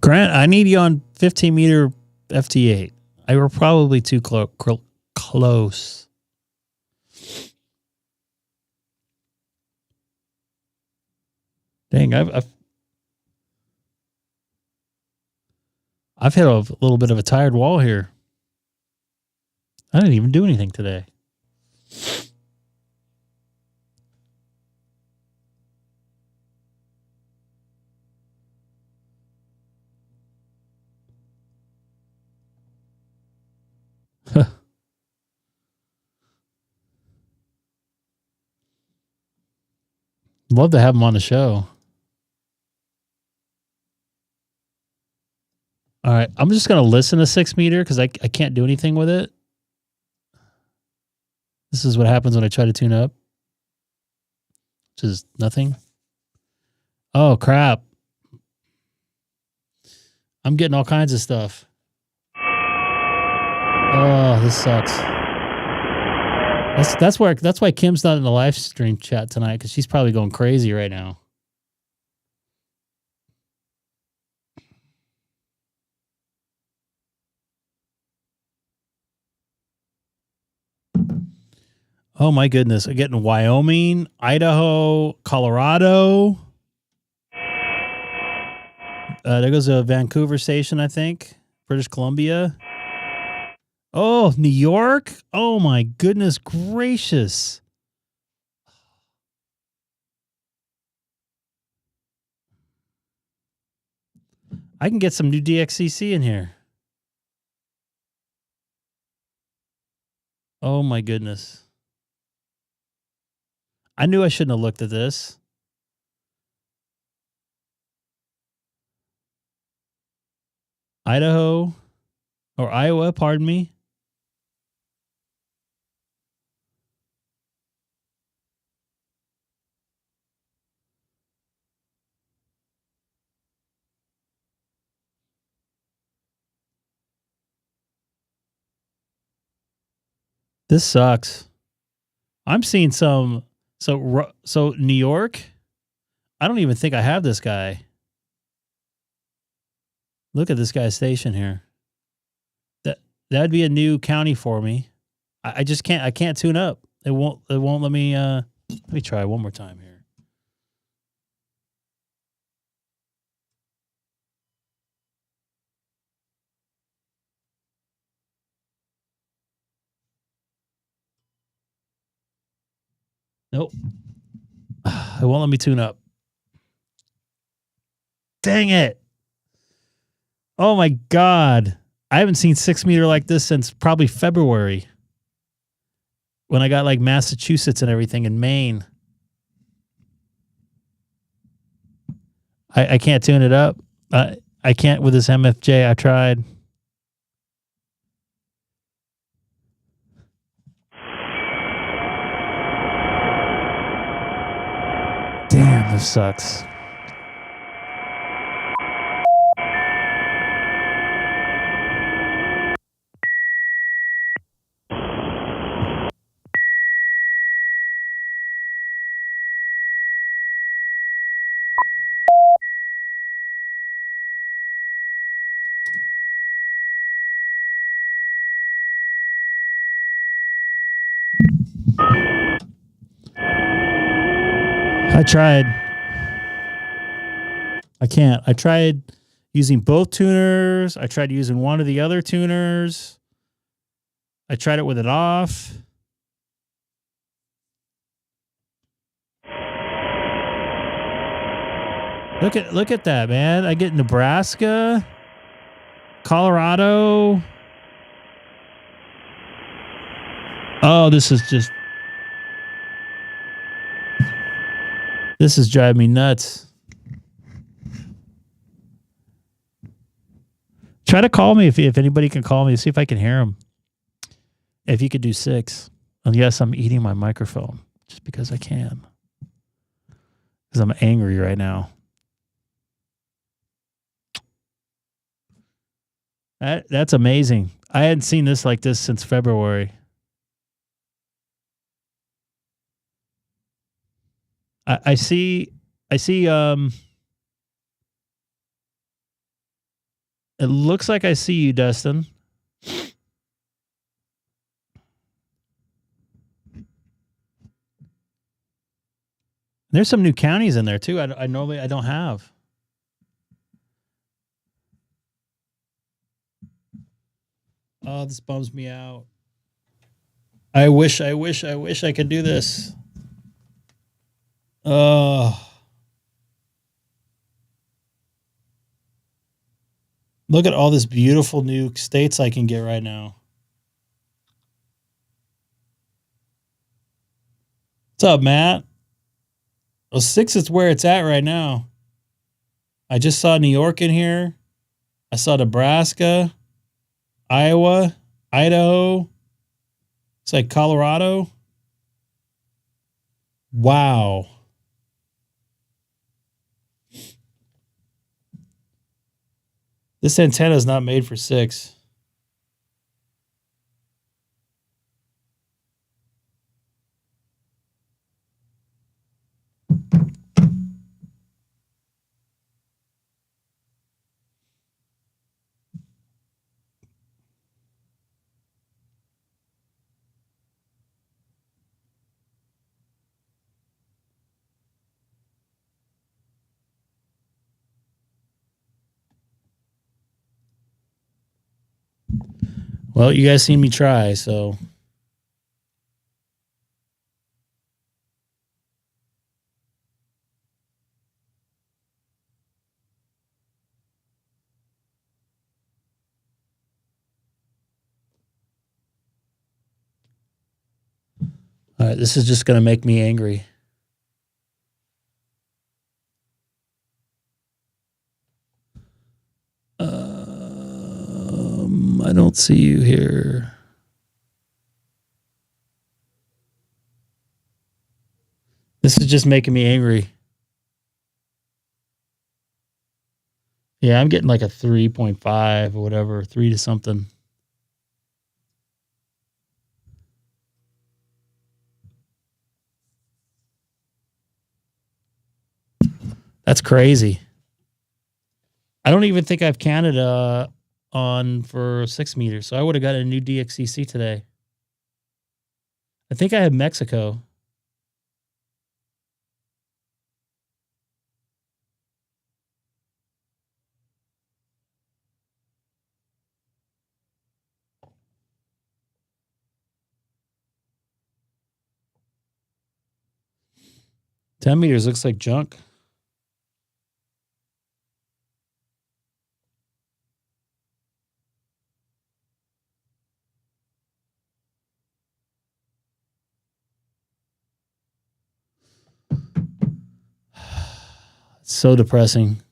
Grant, I need you on 15 meter FT8. I were probably too close. Dang, I've hit a little bit of a tired wall here. I didn't even do anything today. Love to have him on the show. All right, I'm just going to listen to 6 meter because I can't do anything with it. This is what happens when I try to tune up. Which is nothing. Oh, crap. I'm getting all kinds of stuff. Oh, this sucks. That's why Kim's not in the live stream chat tonight, because she's probably going crazy right now. Oh my goodness. I'm getting Wyoming, Idaho, Colorado. There goes a Vancouver station, I think. British Columbia. Oh, New York. Oh my goodness gracious. I can get some new DXCC in here. Oh my goodness. I knew I shouldn't have looked at this. Idaho, or Iowa, pardon me. This sucks. I'm seeing some. So New York. I don't even think I have this guy. Look at this guy's station here. That'd be a new county for me. I just can't. I can't tune up. It won't let me. Let me try one more time here. Nope. It won't let me tune up. Dang it. Oh my God. I haven't seen 6 meter like this since probably February. When I got like Massachusetts and everything in Maine. I can't tune it up. I can't with this MFJ. I tried. Damn, this sucks. I tried. I can't. I tried using both tuners. I tried using one of the other tuners. I tried it with it off. Look at that, man. I get Nebraska, Colorado. Oh, this is driving me nuts. Try to call me if anybody can call me. See if I can hear him. If you could do 6. And yes, I'm eating my microphone just because I can. Because I'm angry right now. That's amazing. I hadn't seen this like this since February. I see it looks like I see you, Dustin. There's some new counties in there too. I normally I don't have. Oh, this bums me out. I wish I could do this. Look at all this beautiful new states I can get right now. What's up, Matt? Well, 6 is where it's at right now. I just saw New York in here. I saw Nebraska, Iowa, Idaho. It's like Colorado. Wow. This antenna is not made for 6. Well, you guys seen me try, so. All right, this is just going to make me angry. I don't see you here. This is just making me angry. Yeah, I'm getting like a 3.5 or whatever, 3 to something. That's crazy. I don't even think I have Canada on for 6 meters, so I would have got a new DXCC today. I think I have Mexico. $10 meters looks like junk. It's so depressing.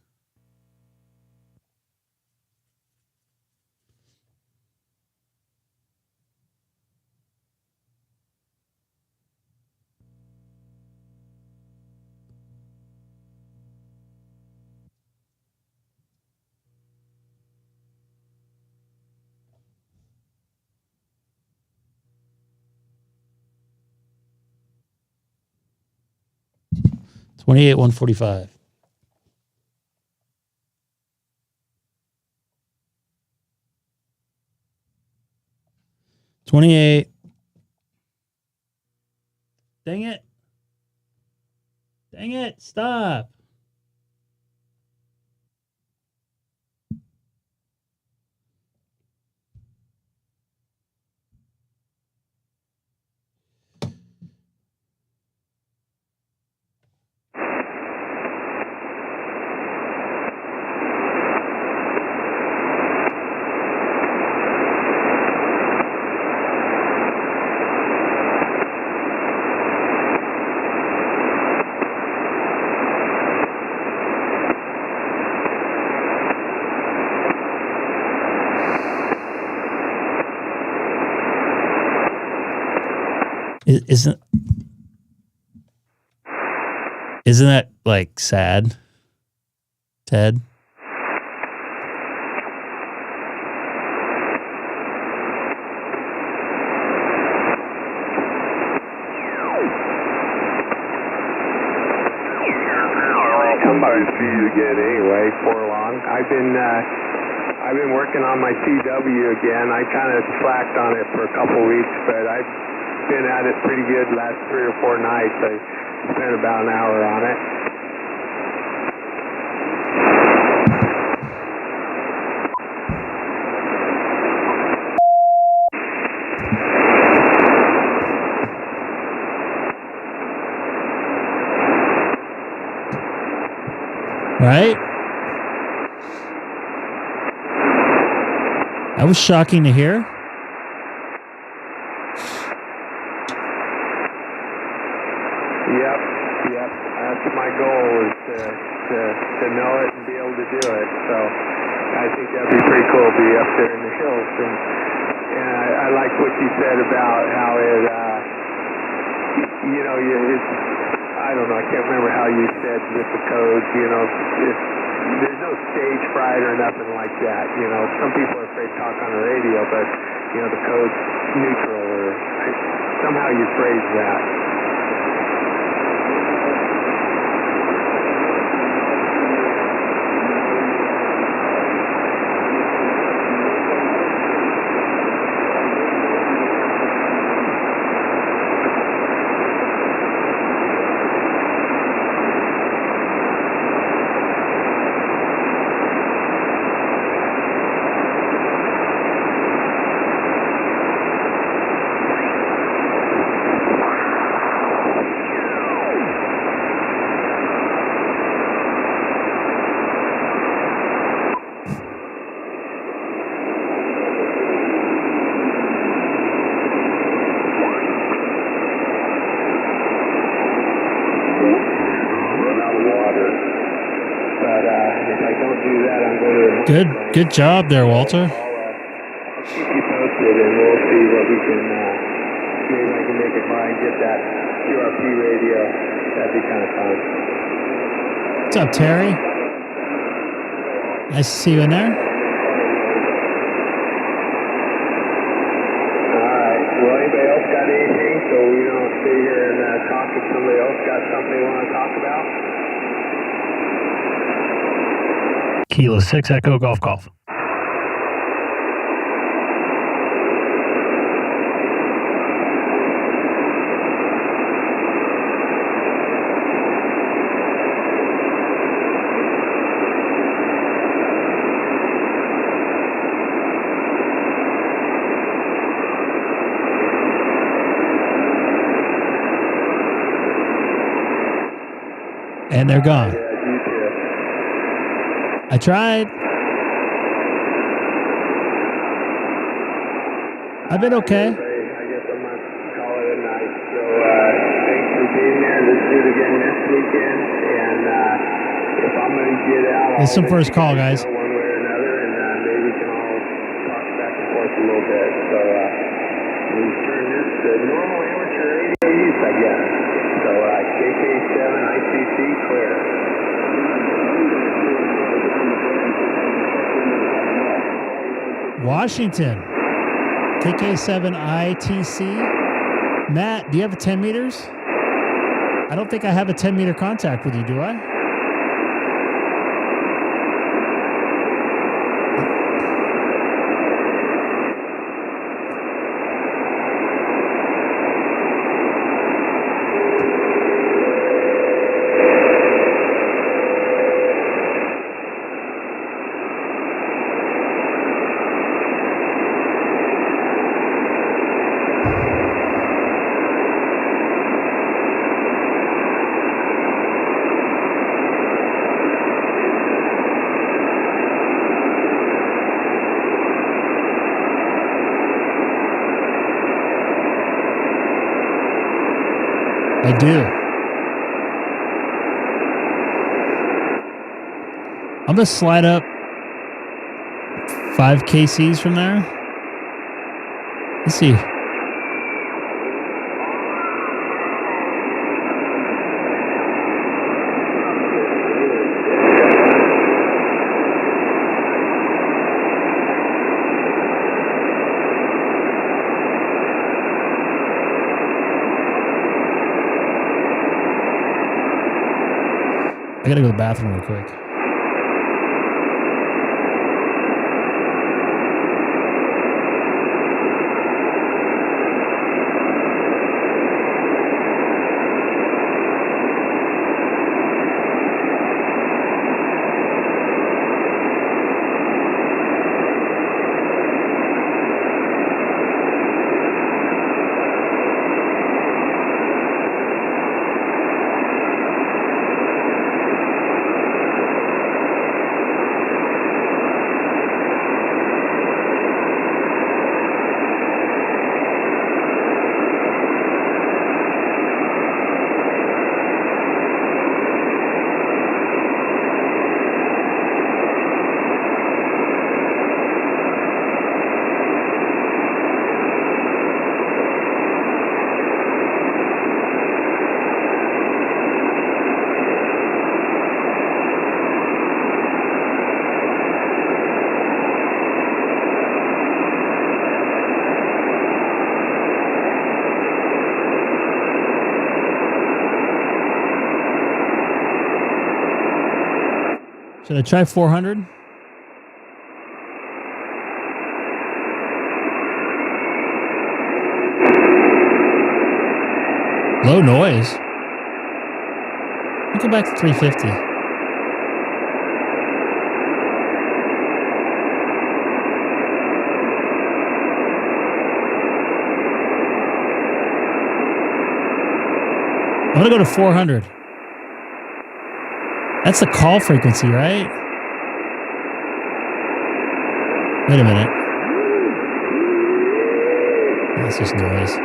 $28,145. $28. Dang it. Dang it. Stop. Isn't that like sad, Ted? Come by to see you again anyway, for long. I've been working on my TW again. I kind of slacked on it for a couple weeks, but I've been at it pretty good the last 3 or 4 nights. I spent about an hour on it. Right? That was shocking to hear. Yep. That's my goal, is to know it and be able to do it. So I think that'd be pretty cool to be up there in the hills. And I like what you said about how it, it's, I don't know, I can't remember how you said with the codes, there's no stage fright or nothing like that. Some people are afraid to talk on the radio, but, the code's neutral, or somehow you phrase that. Good job there, Walter. I'll keep you posted, and we'll see what we can, maybe I can make it mine, get that QRP radio. That'd be kind of fun. What's up, Terry? Nice to see you in there. Alright, well, anybody else got anything, so we don't sit here and talk if somebody else got something they want to talk about? Kilo 6 Echo Golf Golf. And they're gone. Yeah, you too. I tried. I've been okay. I guess I'm going to call it a night. So thanks for being there. Let's do it again next weekend. And if I'm going to get out, It's some first call, guys. one way or another, and maybe we can all talk back and forth a little bit. So we turn this to normal amateur radio use, I guess. So KK7 ICC clear. Washington. KK7 ITC. Matt, do you have a 10 meters? I don't think I have a 10 meter contact with you, do I? I do. I'm going to slide up 5 KCs from there. Let's see. I gotta go to the bathroom real quick. Should I try 400? Low noise. Let me go back to 350. I'm going to go to 400. That's the call frequency, right? Wait a minute. That's just noise.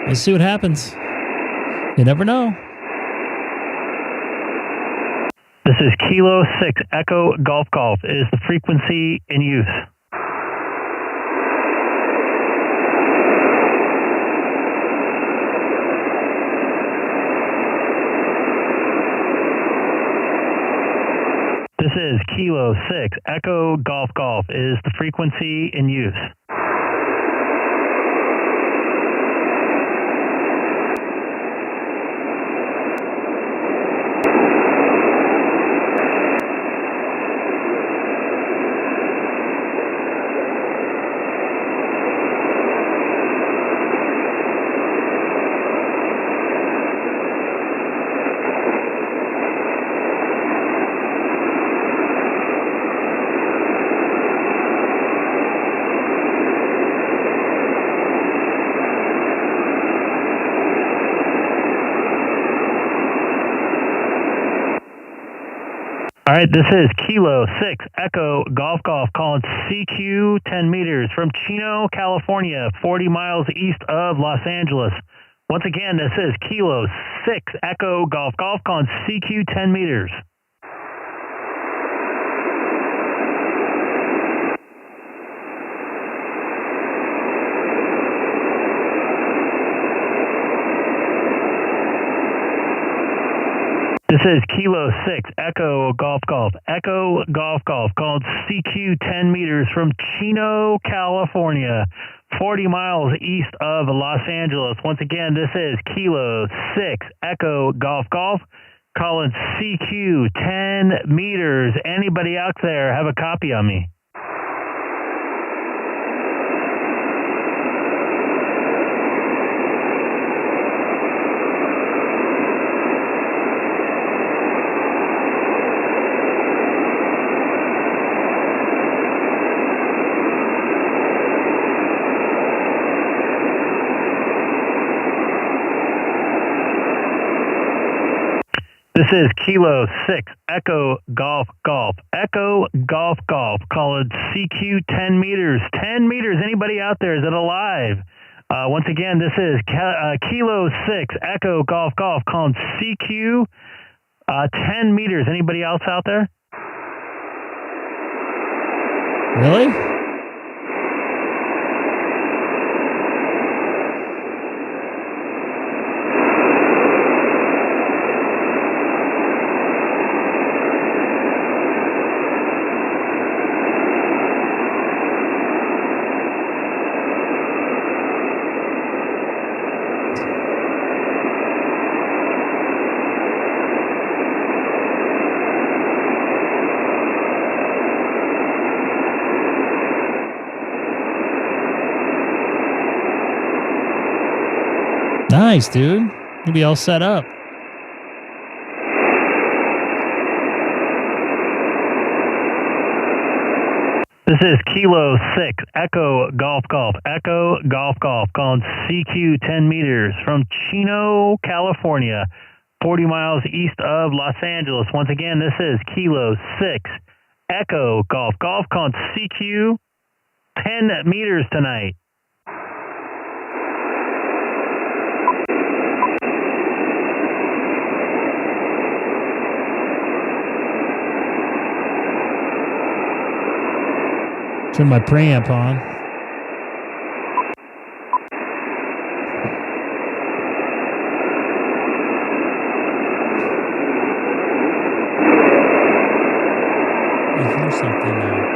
Let's see what happens. You never know. This is Kilo 6 Echo Golf Golf. Is the frequency in use? This is Kilo 6 Echo Golf Golf. Is the frequency in use? All right, this is Kilo 6 Echo Golf Golf calling CQ 10 meters from Chino, California, 40 miles east of Los Angeles. Once again, this is Kilo 6 Echo Golf Golf calling CQ 10 meters. This is Kilo 6 Echo Golf Golf. Echo Golf Golf called CQ 10 meters from Chino, California, 40 miles east of Los Angeles. Once again, this is Kilo 6 Echo Golf Golf calling CQ 10 meters. Anybody out there have a copy on me? This is Kilo 6 Echo Golf Golf. Echo Golf Golf calling CQ 10 meters. 10 meters. Anybody out there? Is it alive? Once again, this is Kilo 6 Echo Golf Golf calling CQ 10 meters. Anybody else out there? Really? Nice, dude. You'll be all set up. This is Kilo 6, Echo Golf Golf, Echo Golf Golf, calling CQ 10 meters from Chino, California, 40 miles east of Los Angeles. Once again, this is Kilo 6, Echo Golf Golf, calling CQ 10 meters tonight. Turn my preamp on. I hear something now.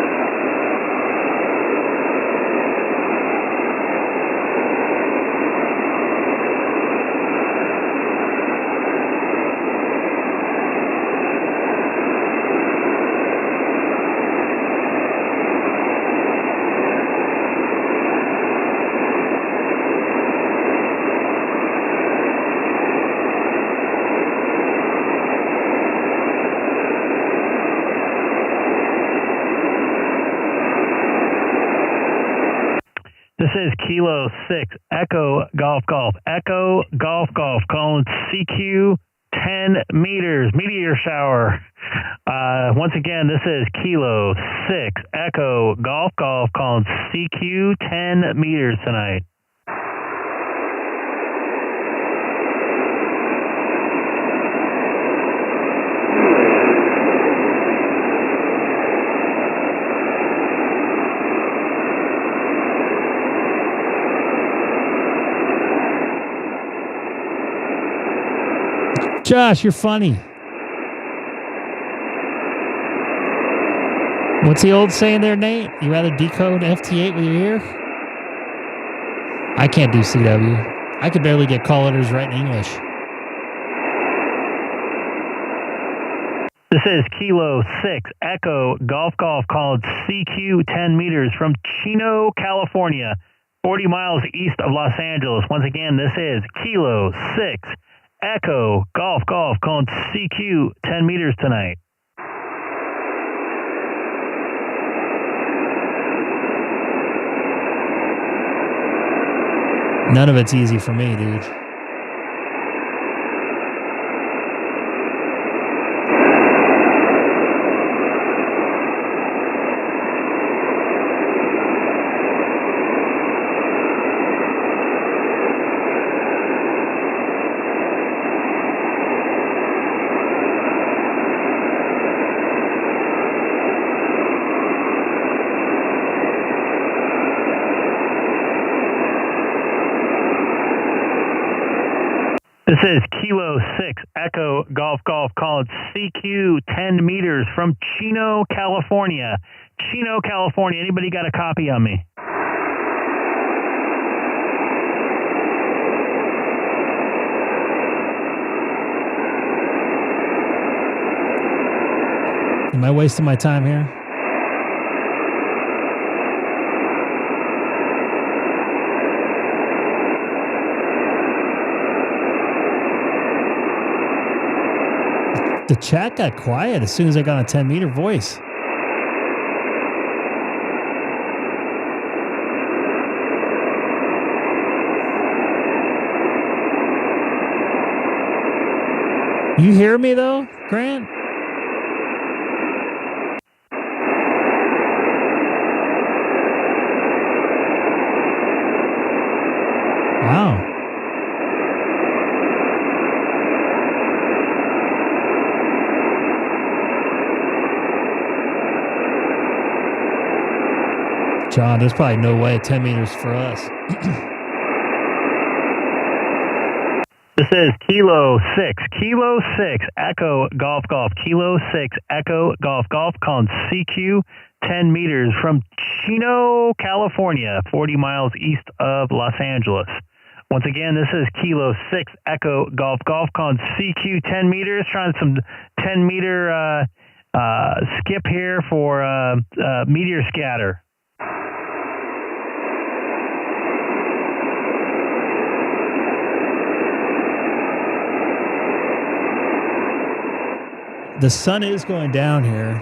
This is Kilo 6, Echo Golf Golf, Echo Golf Golf, calling CQ 10 meters, meteor shower. Once again, this is Kilo 6, Echo Golf Golf, calling CQ 10 meters tonight. Josh, you're funny. What's the old saying there, Nate? You rather decode FT8 with your ear? I can't do CW. I could barely get call letters right in English. This is Kilo 6, Echo Golf Golf, called CQ 10 meters from Chino, California, 40 miles east of Los Angeles. Once again, this is Kilo 6, Echo Golf Golf, calling CQ 10 meters tonight. None of it's easy for me, dude. This is Kilo 6, Echo Golf Golf, calling CQ 10 meters from Chino, California. Chino, California. Anybody got a copy on me? Am I wasting my time here? The chat got quiet as soon as I got a 10-meter voice. You hear me though, Grant? Wow. John, there's probably no way 10 meters for us. This is Kilo 6, Kilo 6, Echo Golf Golf, Kilo 6, Echo Golf Golf, calling CQ 10 meters from Chino, California, 40 miles east of Los Angeles. Once again, this is Kilo 6, Echo Golf Golf, calling CQ 10 meters, trying some 10-meter skip here for meteor scatter. The sun is going down here.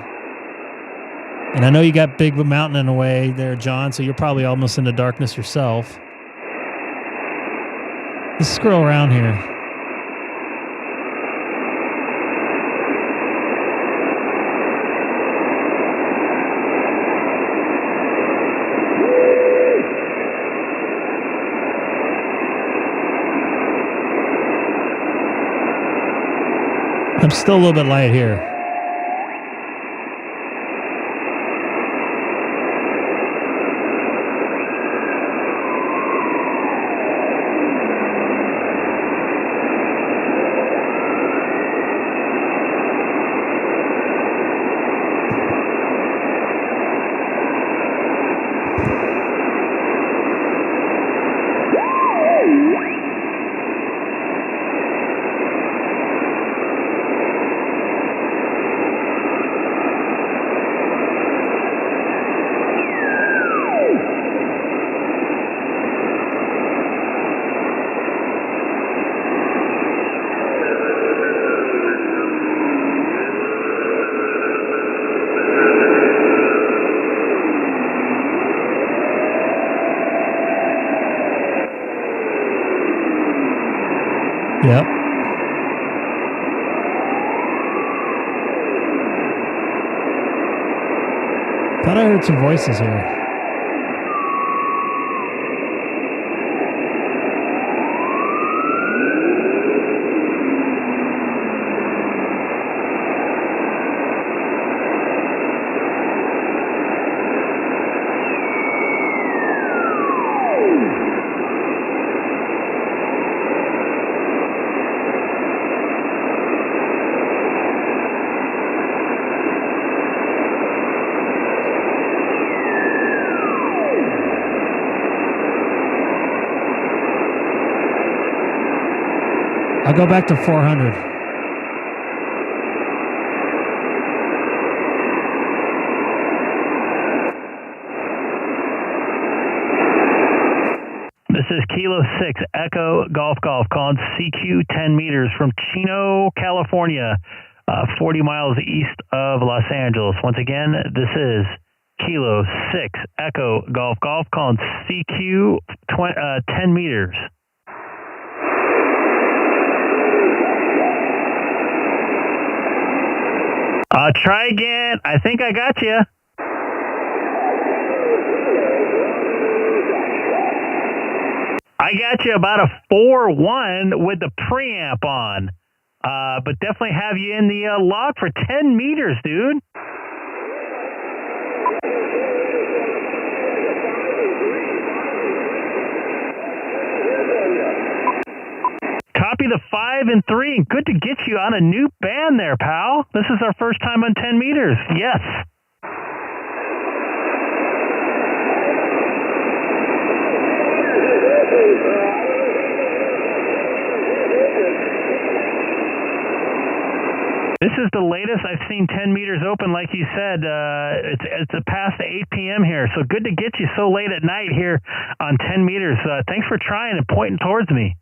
And I know you got Big Mountain in the way there, John, so you're probably almost in the darkness yourself. Let's scroll around here. I'm still a little bit light here. Yep. Thought I heard some voices here. I'll go back to 400. This is Kilo 6 Echo Golf Golf calling CQ 10 meters from Chino, California, 40 miles east of Los Angeles. Once again, this is Kilo 6 Echo Golf Golf calling CQ 10 meters. Try again. I think I got you. I got you about a 4-1 with the preamp on. But definitely have you in the log for 10 meters, dude. Copy the 5 and 3, and good to get you on a new band there, pal. This is our first time on 10 meters. Yes. This is the latest I've seen 10 meters open, like you said. It's past 8 p.m. here, so good to get you so late at night here on 10 meters. Thanks for trying and pointing towards me.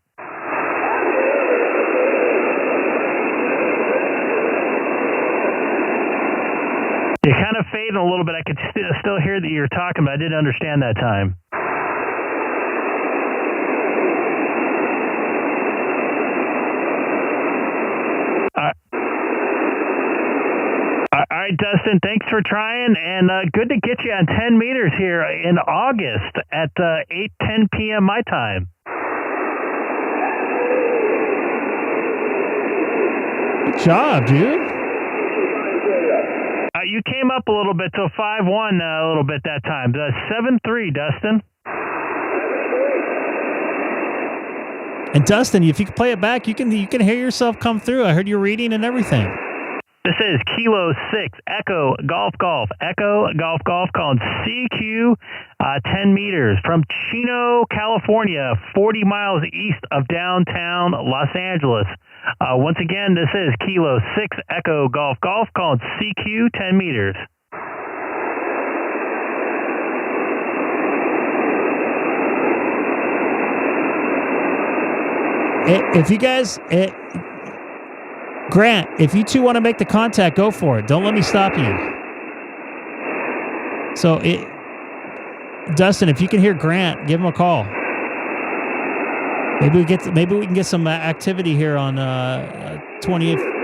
You're kind of fading a little bit. I could still hear that you're talking, but I didn't understand that time. All right, Dustin, thanks for trying, and good to get you on 10 meters here in August at 8:10 p.m. my time. Good job, dude. You came up a little bit, so 5-1 a little bit that time. 7-3, Dustin. And Dustin, if you can play it back, you can hear yourself come through. I heard you reading and everything. This is Kilo 6 Echo Golf Golf calling CQ 10 meters from Chino, California, 40 miles east of downtown Los Angeles. Once again, this is Kilo 6 Echo Golf calling CQ 10 meters. If you guys, Grant, if you two want to make the contact, go for it. Don't let me stop you. So, Dustin, if you can hear Grant, give him a call. Maybe we can get some activity here on 20th.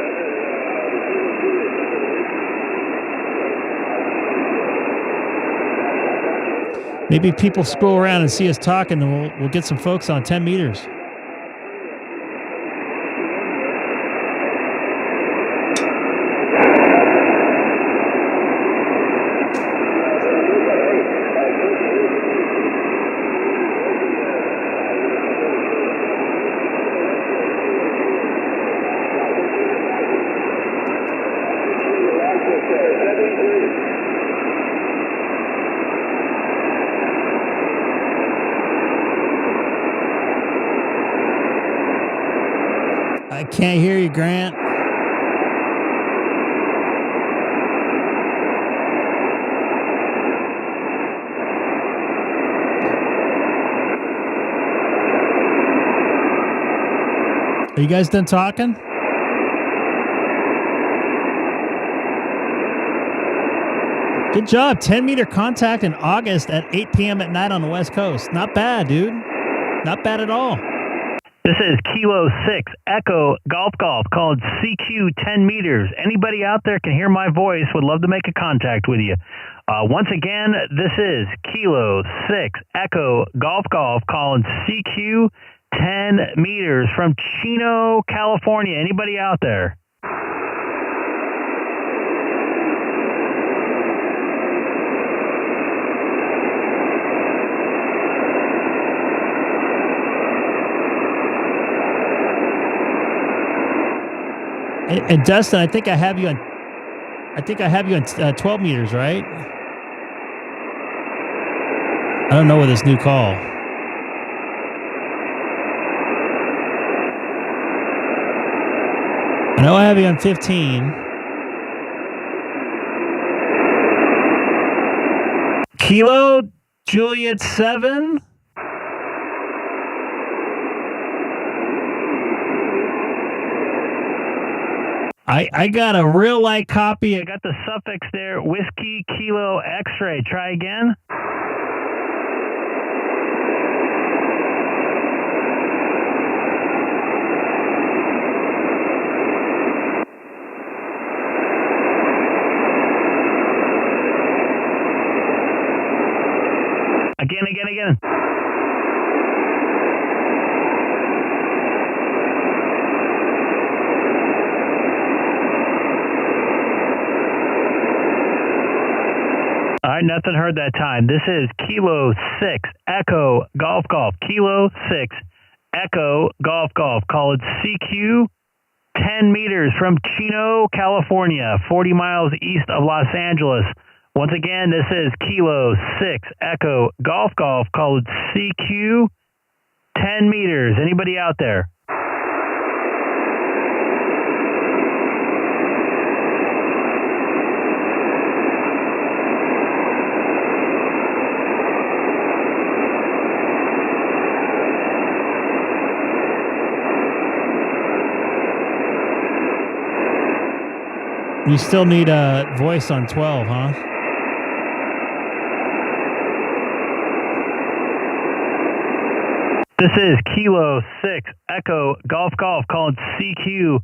Maybe people scroll around and see us talking, and we'll get some folks on 10 meters. I can't hear you, Grant. Are you guys done talking? Good job. 10-meter contact in August at 8 p.m. at night on the West Coast. Not bad, dude. Not bad at all. This is Kilo 6 Echo Golf called CQ 10 meters. Anybody out there can hear my voice, would love to make a contact with you. Once again, this is Kilo 6 Echo Golf called CQ 10 meters from Chino, California. Anybody out there? And Dustin, I think I have you on 12 meters, right? I don't know with this new call. I know I have you on 15. Kilo Juliet 7. I got a real light copy. I got the suffix there, Whiskey Kilo X-ray. Try again. Again. All right, nothing heard that time. This is Kilo 6 Echo Golf. Kilo 6 Echo Golf. Call it CQ 10 meters from Chino, California, 40 miles east of Los Angeles. Once again, this is Kilo 6 Echo Golf. Call it CQ 10 meters. Anybody out there? You still need a voice on 12, huh? This is Kilo 6 Echo Golf called CQ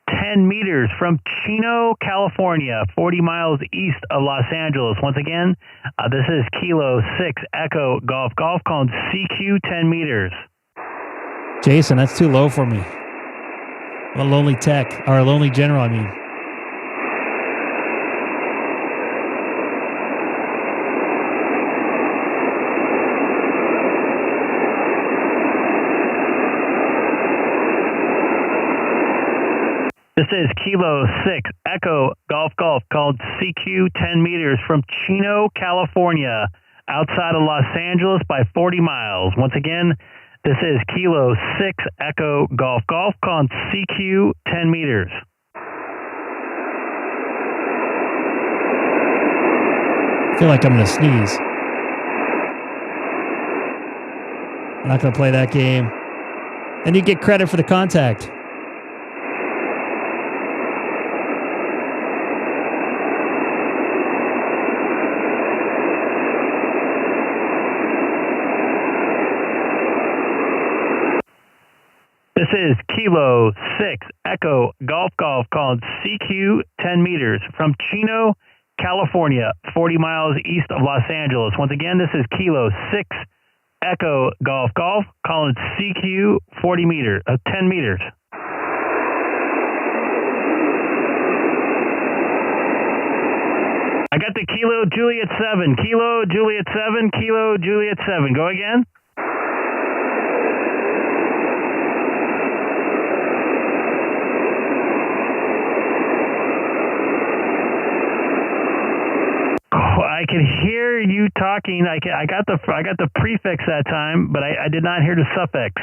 10 meters from Chino, California, 40 miles east of Los Angeles. Once again, this is Kilo 6 Echo Golf called CQ 10 meters. Jason, that's too low for me. I'm a lonely tech, or a lonely general, I mean. This is Kilo 6 Echo Golf called CQ 10 meters from Chino, California, outside of Los Angeles by 40 miles. Once again, this is Kilo 6 Echo Golf called CQ 10 meters. I feel like I'm going to sneeze. I'm not going to play that game. And you get credit for the contact. is Kilo 6 Echo Golf Golf calling CQ 10 meters from Chino, California, 40 miles east of Los Angeles. Once again, this is Kilo 6 Echo Golf Golf calling CQ 10 meters. I got the Kilo Juliet 7, Kilo Juliet 7, Kilo Juliet 7. Go again. I can hear you talking. I got the prefix that time, but I did not hear the suffix.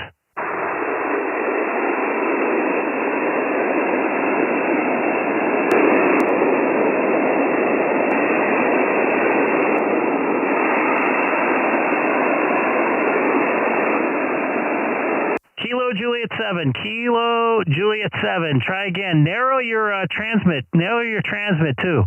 Kilo Juliet 7, Kilo Juliet 7. Try again. Narrow your transmit too.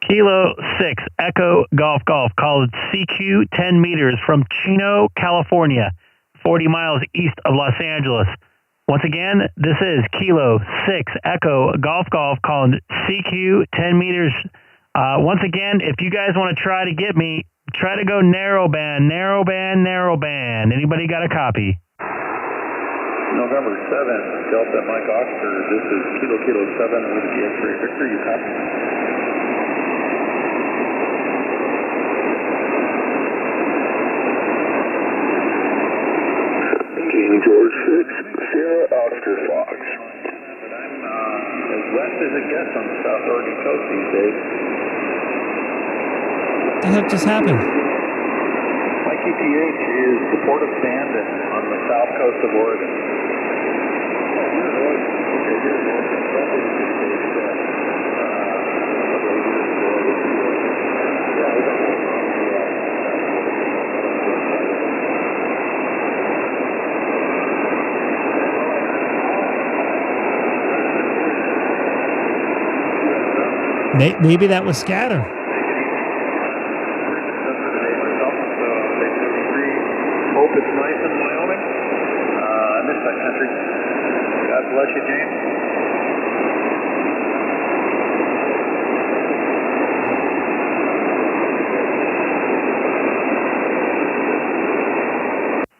Kilo 6 Echo Golf Golf called CQ 10 meters from Chino, California, 40 miles east of Los Angeles. Once again, this is Kilo 6 Echo Golf Golf calling CQ 10 meters. Once again, if you guys want to try to get me, try to go narrowband. Anybody got a copy? November 7, Delta Mike Oscar. This is Kilo 7 with the X-ray Victor. You copy? King George 6, Sierra Oscar Fox. But I'm as west as it gets on the South Oregon coast these days. What the heck just happened? My QTH is the Port of Bandon on the south coast of Oregon. Maybe that was scatter. Hope it's nice in Wyoming. I miss that country. God bless you, James.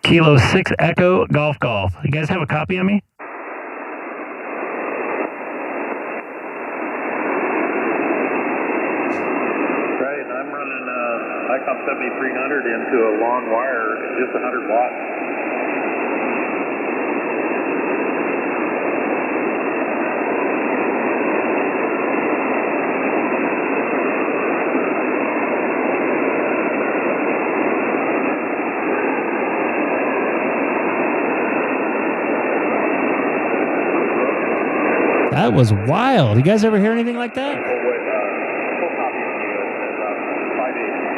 Kilo 6 Echo Golf Golf. You guys have a copy of me? Icom 7300 into a long wire, just 100 watts. That was wild. You guys ever hear anything like that? Full copy of you at 580.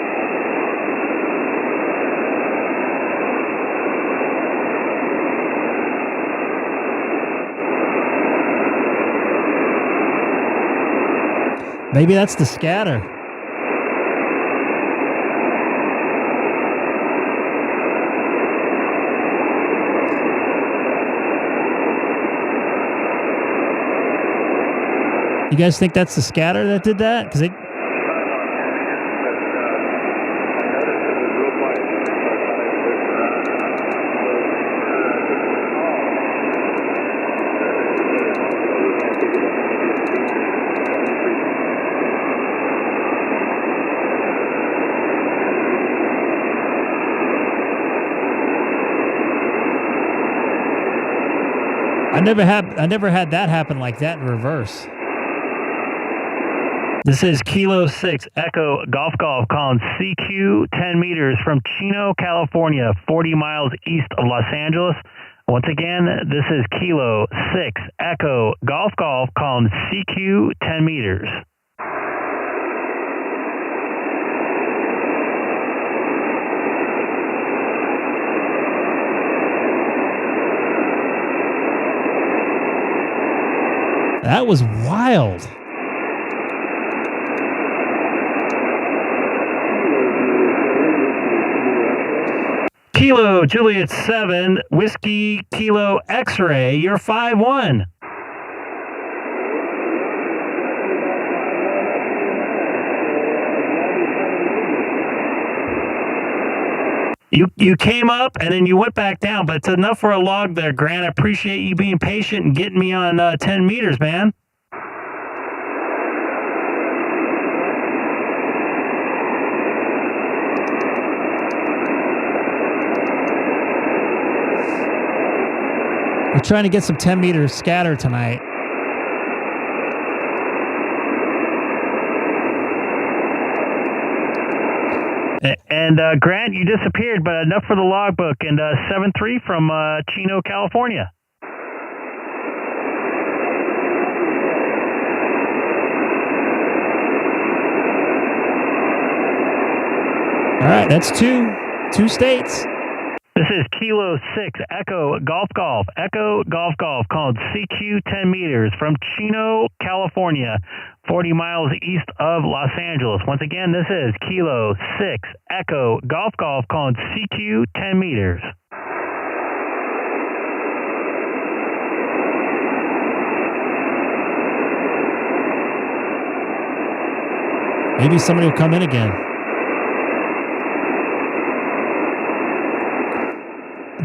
Maybe that's the scatter. You guys think that's the scatter that did that? Because I never had that happen like that in reverse. This is Kilo 6 Echo Golf Golf calling CQ 10 meters from Chino, California, 40 miles east of Los Angeles. Once again, this is Kilo 6 Echo Golf Golf calling CQ 10 meters. That was wild. Kilo Juliet 7 Whiskey Kilo X-Ray, you're 5-1. You came up and then you went back down, but it's enough for a log there, Grant. I appreciate you being patient and getting me on 10 meters, man. We're trying to get some 10 meter scatter tonight. And Grant, you disappeared, but enough for the logbook. And 7-3 from Chino, California. All right, that's two states. This is Kilo 6 Echo Golf Golf. Echo Golf Golf called CQ 10 meters from Chino, California, 40 miles east of Los Angeles. Once again, this is Kilo 6 Echo Golf Golf called CQ 10 meters. Maybe somebody will come in again.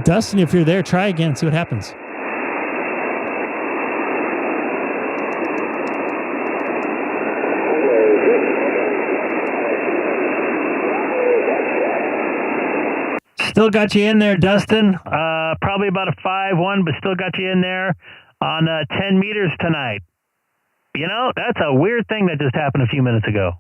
Dustin, if you're there, try again, see what happens. Still got you in there, Dustin. Probably about a 5-1, but still got you in there on 10 meters tonight. You know, that's a weird thing that just happened a few minutes ago.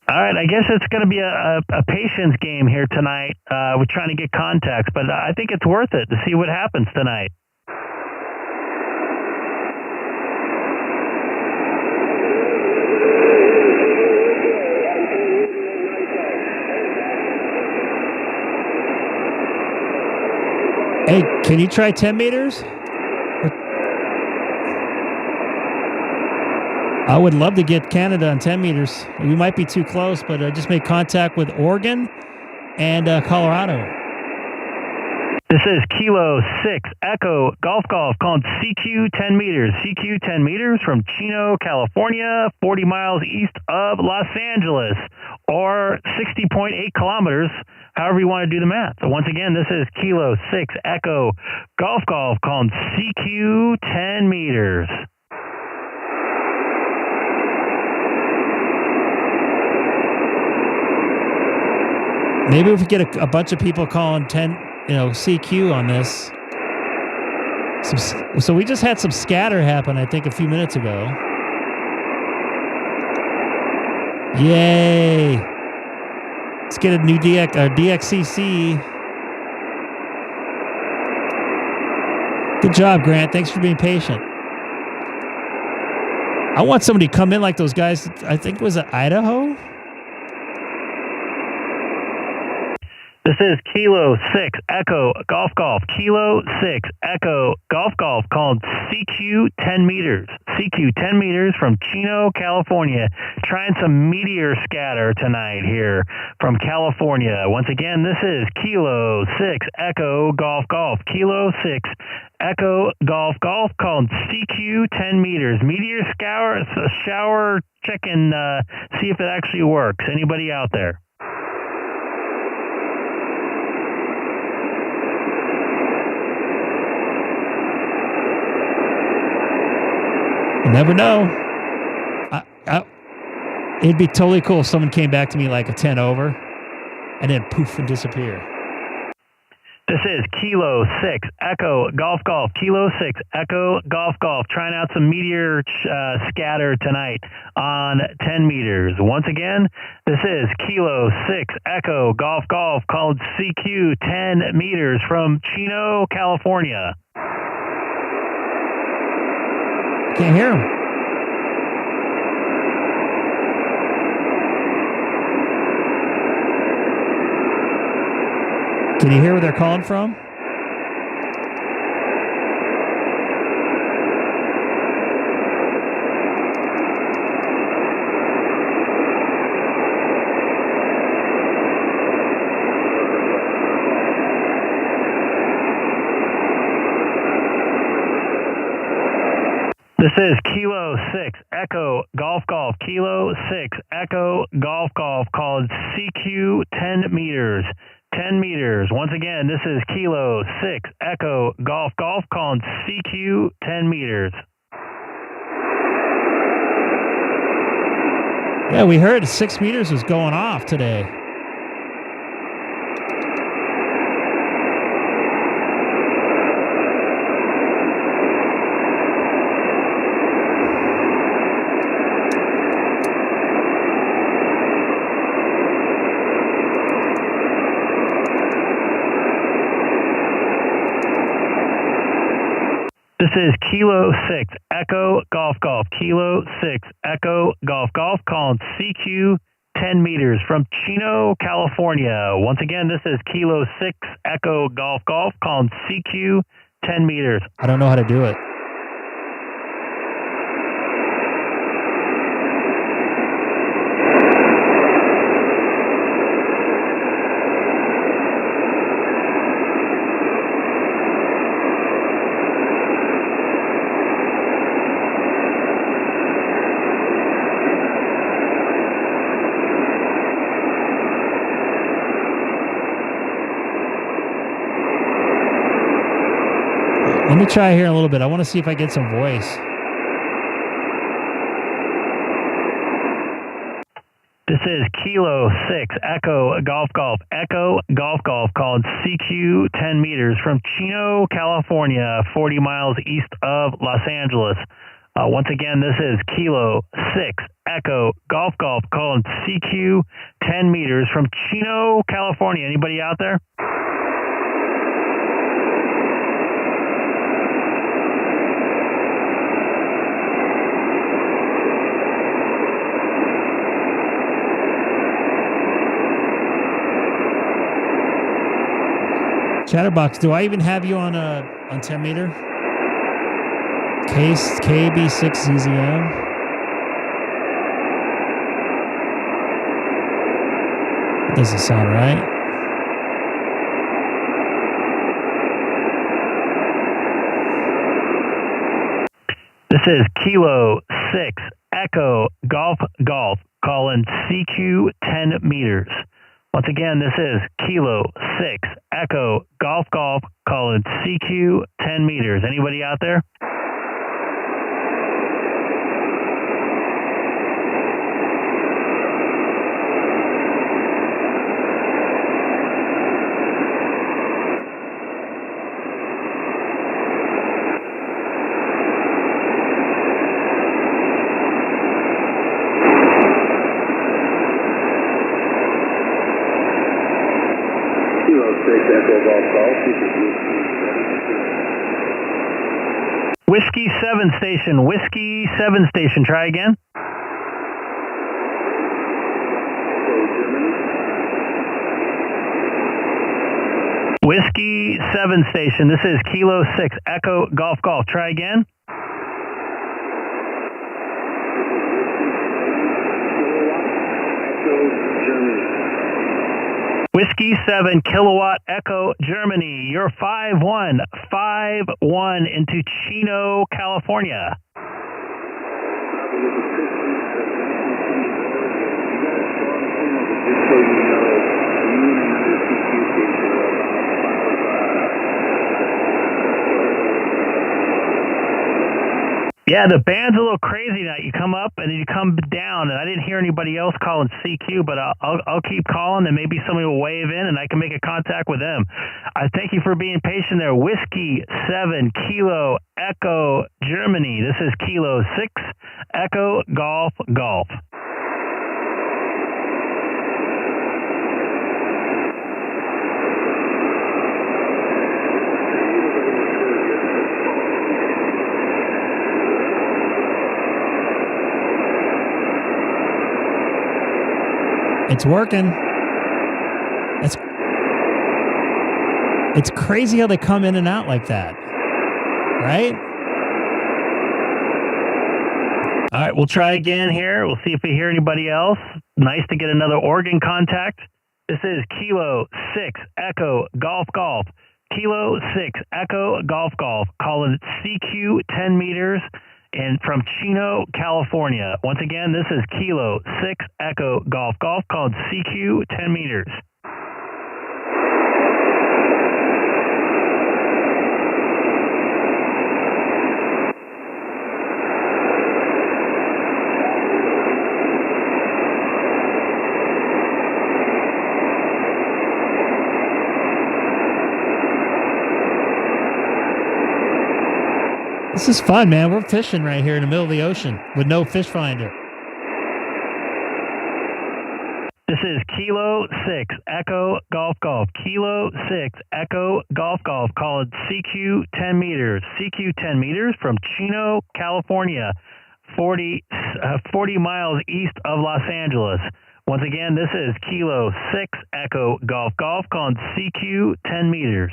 All right, I guess it's going to be a patience game here tonight. We're trying to get contacts, but I think it's worth it to see what happens tonight. Hey, can you try 10 meters? I would love to get Canada on 10 meters. We might be too close, but I just made contact with Oregon and Colorado. This is Kilo 6 Echo Golf Golf called CQ 10 meters. CQ 10 meters from Chino, California, 40 miles east of Los Angeles, or 60.8 kilometers, however you want to do the math. So once again, this is Kilo 6 Echo Golf Golf called CQ 10 meters. Maybe if we get a bunch of people calling 10, CQ on this. So we just had some scatter happen, I think, a few minutes ago. Yay! Let's get a new DXCC. Good job, Grant. Thanks for being patient. I want somebody to come in like those guys. I think was it Idaho? This is Kilo 6 Echo Golf Golf. Kilo 6 Echo Golf Golf called CQ 10 meters. CQ 10 meters from Chino, California. Trying some meteor scatter tonight here from California. Once again, this is Kilo 6 Echo Golf Golf. Kilo 6 Echo Golf Golf called CQ 10 meters. Meteor shower, check and see if it actually works. Anybody out there? You never know. It'd be totally cool if someone came back to me like a 10 over. and then poof and disappear. This is Kilo 6 Echo Golf Golf. Kilo 6 Echo Golf Golf. Trying out some meteor scatter tonight on 10 meters. Once again, this is Kilo 6 Echo Golf Golf called CQ 10 meters from Chino, California. Can't hear him. Can you hear where they're calling from? This is Kilo 6 Echo Golf Golf. Kilo 6 Echo Golf Golf called CQ 10 meters. 10 meters. Once again, this is Kilo 6 Echo Golf Golf calling CQ 10 meters. Yeah, we heard 6 meters was going off today. This is Kilo 6 Echo Golf Golf. Kilo 6 Echo Golf Golf calling CQ 10 meters from Chino, California. Once again, this is Kilo 6 Echo Golf Golf calling CQ 10 meters. I don't know how to do it. Let me try here in a little bit. I want to see if I get some voice. This is Kilo 6 Echo Golf Golf. Echo Golf Golf called CQ 10 meters from Chino, California, 40 miles east of Los Angeles. Once again, this is Kilo 6 Echo Golf Golf called CQ 10 meters from Chino, California. Anybody out there? Chatterbox, do I even have you on 10 meter? KB6ZZM. That doesn't sound right. This is Kilo 6 Echo Golf Golf calling CQ 10 meters. Once again, this is Kilo 6 Echo Golf Golf calling CQ 10 meters. Anybody out there? Whiskey 7 station, Whiskey 7 station, try again. Whiskey 7 station, this is Kilo 6 Echo Golf Golf, try again. Whiskey 7 Kilowatt Echo Germany, you're 5151 into Chino, California. Yeah, the band's a little crazy now. You come up and then you come down, and I didn't hear anybody else calling CQ, but I'll keep calling, and maybe somebody will wave in, and I can make a contact with them. I thank you for being patient there. Whiskey 7 Kilo Echo Germany. This is Kilo 6 Echo Golf Golf. It's working. It's crazy how they come in and out like that, right? All right, we'll try again here. We'll see if we hear anybody else. Nice to get another Oregon contact. This is Kilo 6 Echo Golf Golf. Kilo 6 Echo Golf Golf. Calling CQ 10 meters. And from Chino, California. Once again, this is Kilo 6 Echo Golf Golf called CQ 10 meters. This is fun, man. We're fishing right here in the middle of the ocean with no fish finder. This is Kilo 6 Echo Golf Golf. Kilo 6 Echo Golf Golf called CQ 10 meters. CQ 10 meters from Chino, California, 40 miles east of Los Angeles. Once again, this is Kilo 6 Echo Golf Golf called CQ 10 meters.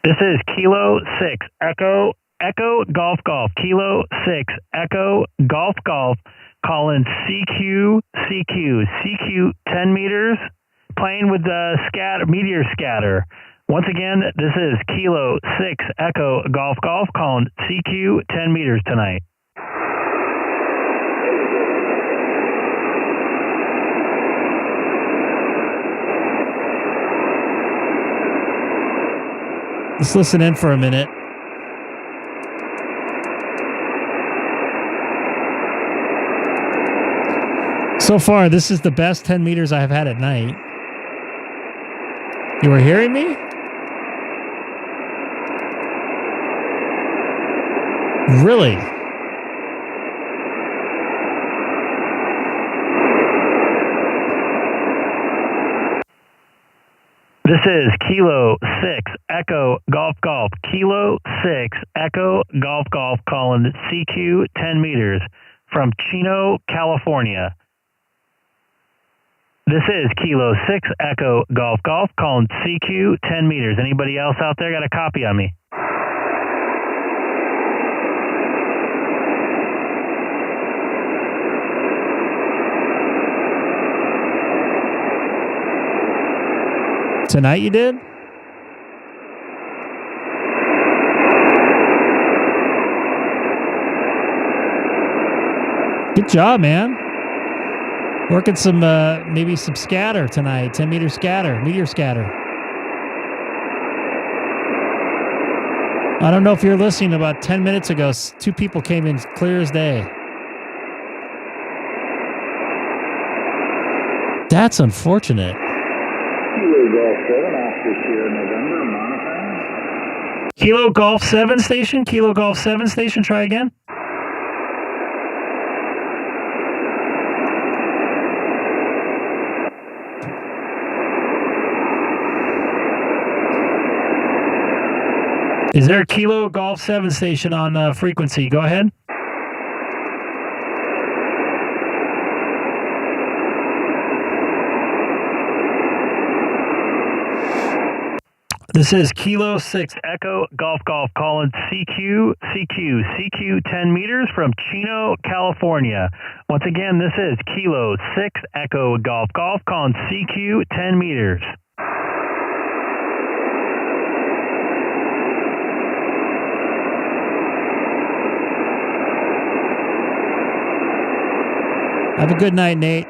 This is Kilo 6 Echo Golf Golf. Kilo 6 Echo Golf Golf calling CQ 10 meters, playing with the meteor scatter. Once again, this is Kilo 6 Echo Golf Golf calling CQ 10 meters tonight. Let's listen in for a minute. So far, this is the best 10 meters I have had at night. You were hearing me? Really? This is Kilo 6 Echo Golf Golf. Kilo 6 Echo Golf Golf calling CQ 10 meters from Chino, California. This is Kilo 6 Echo Golf Golf calling CQ 10 meters. Anybody else out there got a copy on me? Tonight you did? Good job, man. Working some, maybe some scatter tonight. 10 meter scatter, meteor scatter. I don't know if you're listening. About 10 minutes ago, 2 people came in clear as day. That's unfortunate. Kilo Golf 7 after Sierra November, modifying. Kilo Golf 7 station? Kilo Golf 7 station, try again. Is there a Kilo Golf 7 station on frequency? Go ahead. This is Kilo 6 Echo Golf Golf calling CQ 10 meters from Chino, California. Once again, this is Kilo 6 Echo Golf Golf calling CQ 10 meters. Have a good night, Nate.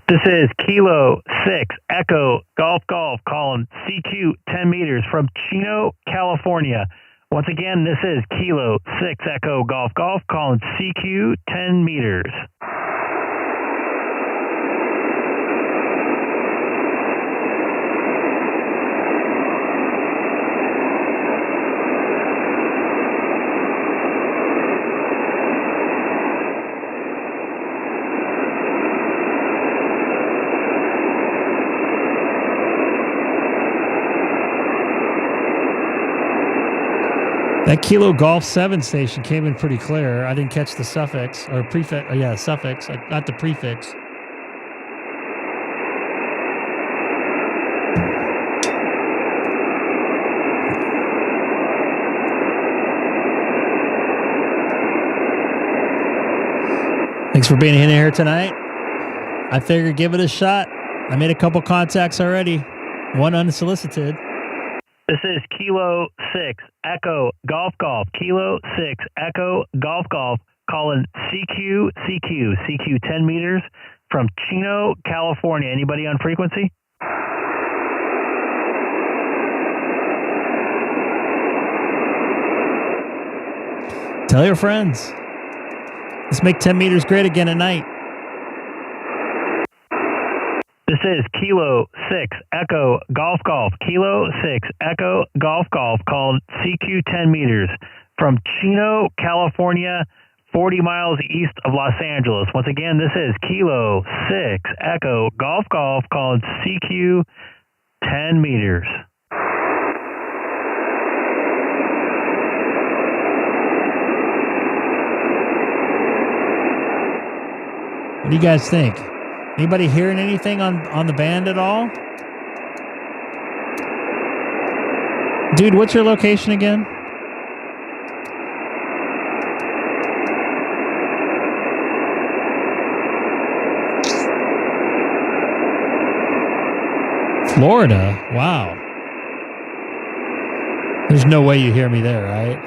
This is Kilo 6 Echo Golf Golf calling CQ 10 meters from Chino, California. Once again, this is Kilo 6 Echo Golf Golf calling CQ 10 meters. That Kilo Golf 7 station came in pretty clear. I didn't catch the suffix or prefix. Oh, yeah, suffix, not the prefix. Thanks for being in here tonight. I figured give it a shot. I made a couple contacts already. One unsolicited. This is Kilo 6 Echo Golf Golf. Kilo 6 Echo Golf Golf calling CQ 10 meters from Chino, California. Anybody on frequency? Tell your friends. Let's make 10 meters great again at night. This is Kilo 6 Echo Golf Golf. Kilo 6 Echo Golf Golf called CQ 10 meters from Chino, California, 40 miles east of Los Angeles. Once again, this is Kilo 6 Echo Golf Golf called CQ 10 meters. What do you guys think? Anybody hearing anything on the band at all? Dude, what's your location again? Florida? Wow. There's no way you hear me there, right?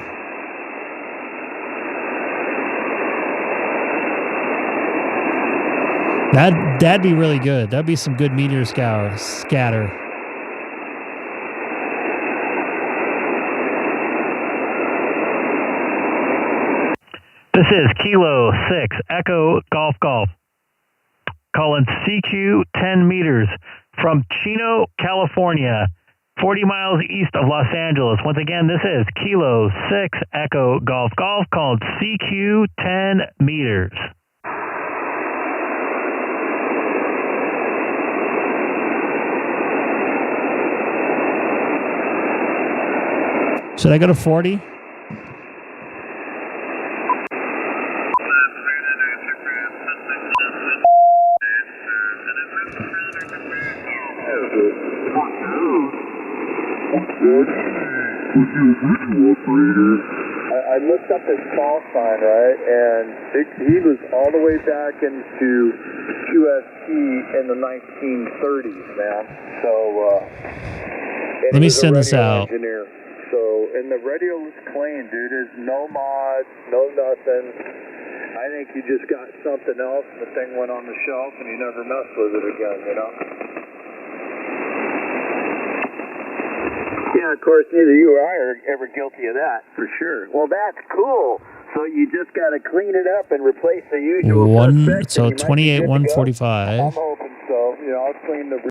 That'd be really good. That'd be some good meteor scatter. This is Kilo 6 Echo Golf Golf calling CQ 10 meters from Chino, California, 40 miles east of Los Angeles. Once again, this is Kilo 6 Echo Golf Golf called CQ 10 meters. Should I go to 40? I looked up his call sign, right, and he was all the way back into QST in the 1930s, man. So, let me send this out. Engineer. So, and the radio was clean, dude. There's no mods, no nothing. I think he just got something else, and the thing went on the shelf, and he never messed with it again, you know? Yeah, of course, neither you or I are ever guilty of that, for sure. Well, that's cool. So you just got to clean it up and replace the usual. So 28, 145. I'm hoping so. You know, I'll clean the...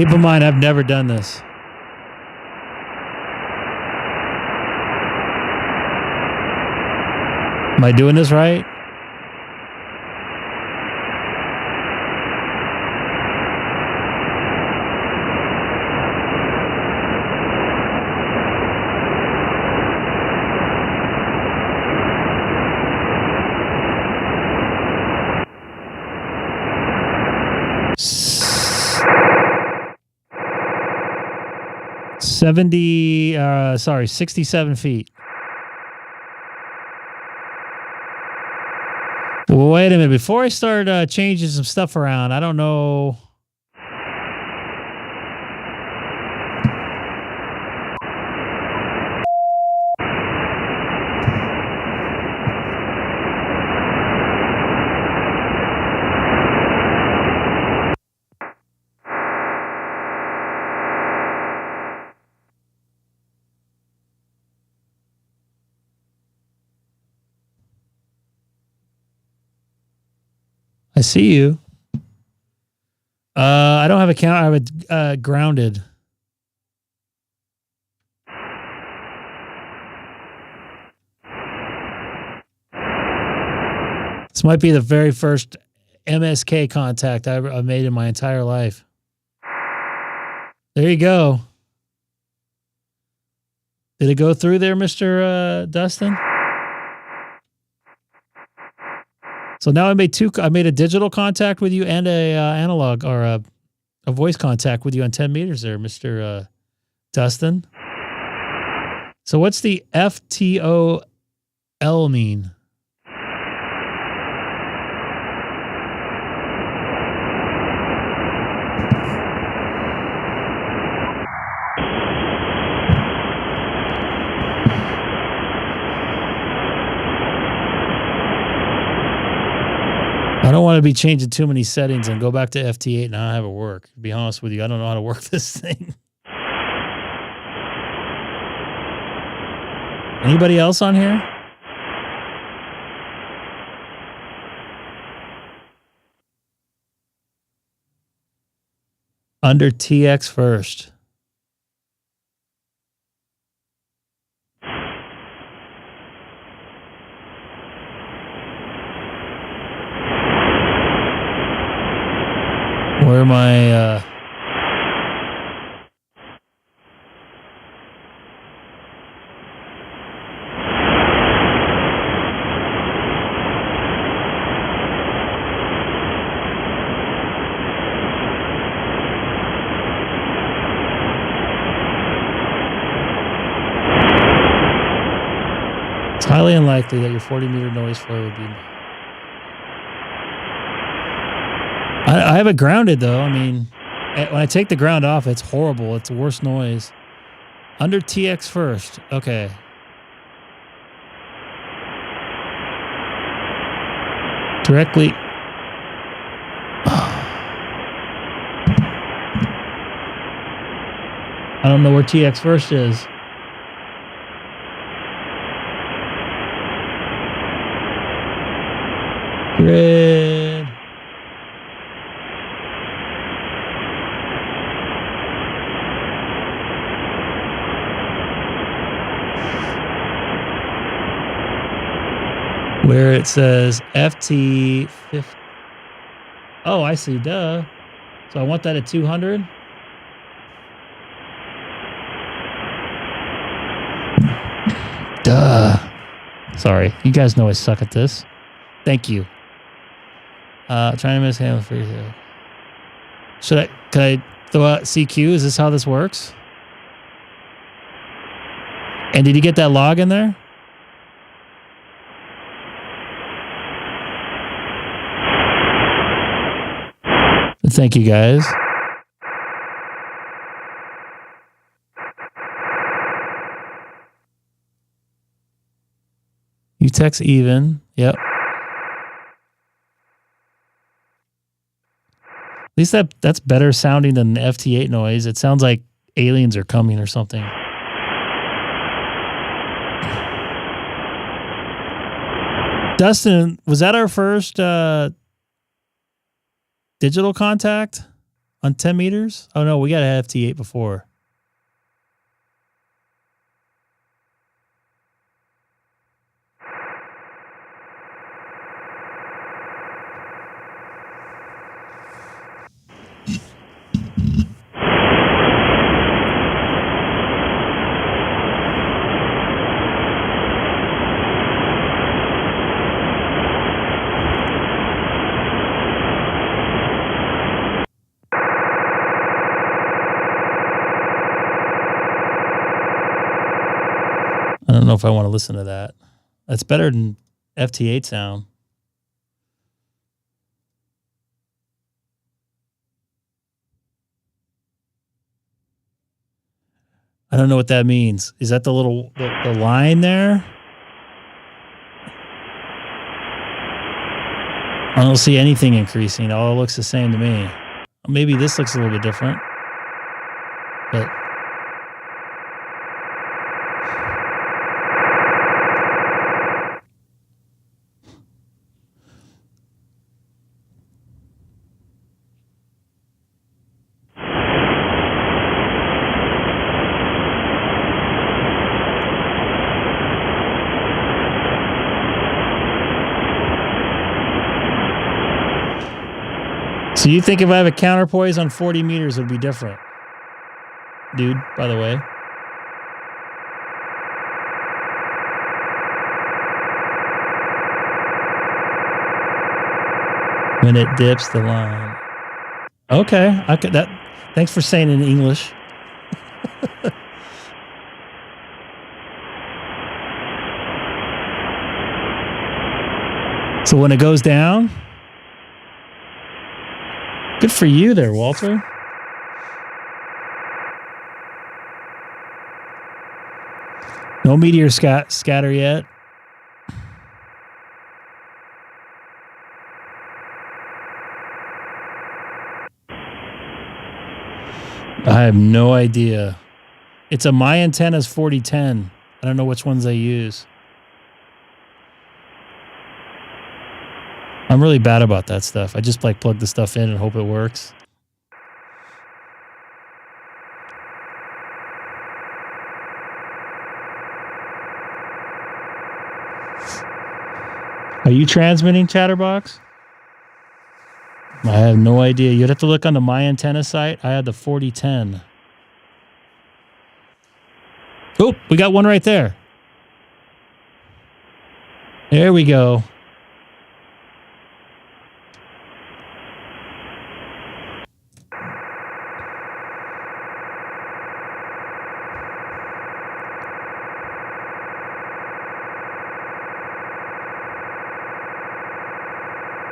Keep in mind, I've never done this. Am I doing this right? Sorry, 67 feet. Well, wait a minute. Before I start changing some stuff around, I don't know. I see you. I don't have a count. I have it grounded. This might be the very first MSK contact I've made in my entire life. There you go. Did it go through there, Mr. Dustin? So now I made I made a digital contact with you and a analog or a voice contact with you on 10 meters there, Mr. Dustin. So what's the FTOL mean? I don't want to be changing too many settings and go back to FT8 and not have it work. To be honest with you, I don't know how to work this thing. Anybody else on here? Under TX first. Where am I? It's highly unlikely that your 40-meter noise floor would be. I have it grounded, though. I mean, when I take the ground off, it's horrible. It's the worst noise. Under TX first. Okay. Directly. I don't know where TX first is. Grid. Where it says FT50. Oh, I see. Duh. So I want that at 200. Duh. Sorry. You guys know I suck at this. Thank you. Trying to mishandle for you. Can I throw out CQ? Is this how this works? And did you get that log in there? Thank you, guys. You text even. Yep. At least that's better sounding than the FT8 noise. It sounds like aliens are coming or something. Dustin, was that our first digital contact On 10 meters? Oh, no, we got an FT8 before. I don't know if I want to listen to that. That's better than FT8 sound. I don't know what that means. Is that the little the line there? I don't see anything increasing. It all looks the same to me. Maybe this looks a little bit different. But so you think if I have a counterpoise on 40 meters, it would be different? Dude, by the way. When it dips the line. Okay, I could that. Thanks for saying it in English. So when it goes down, good for you there, Walter. No meteor scatter yet. I have no idea. It's my antenna's 4010. I don't know which ones they use. I'm really bad about that stuff. I just like plug the stuff in and hope it works. Are you transmitting, Chatterbox? I have no idea. You'd have to look on the My Antenna site. I had the 4010. Oh, we got one right there. There we go.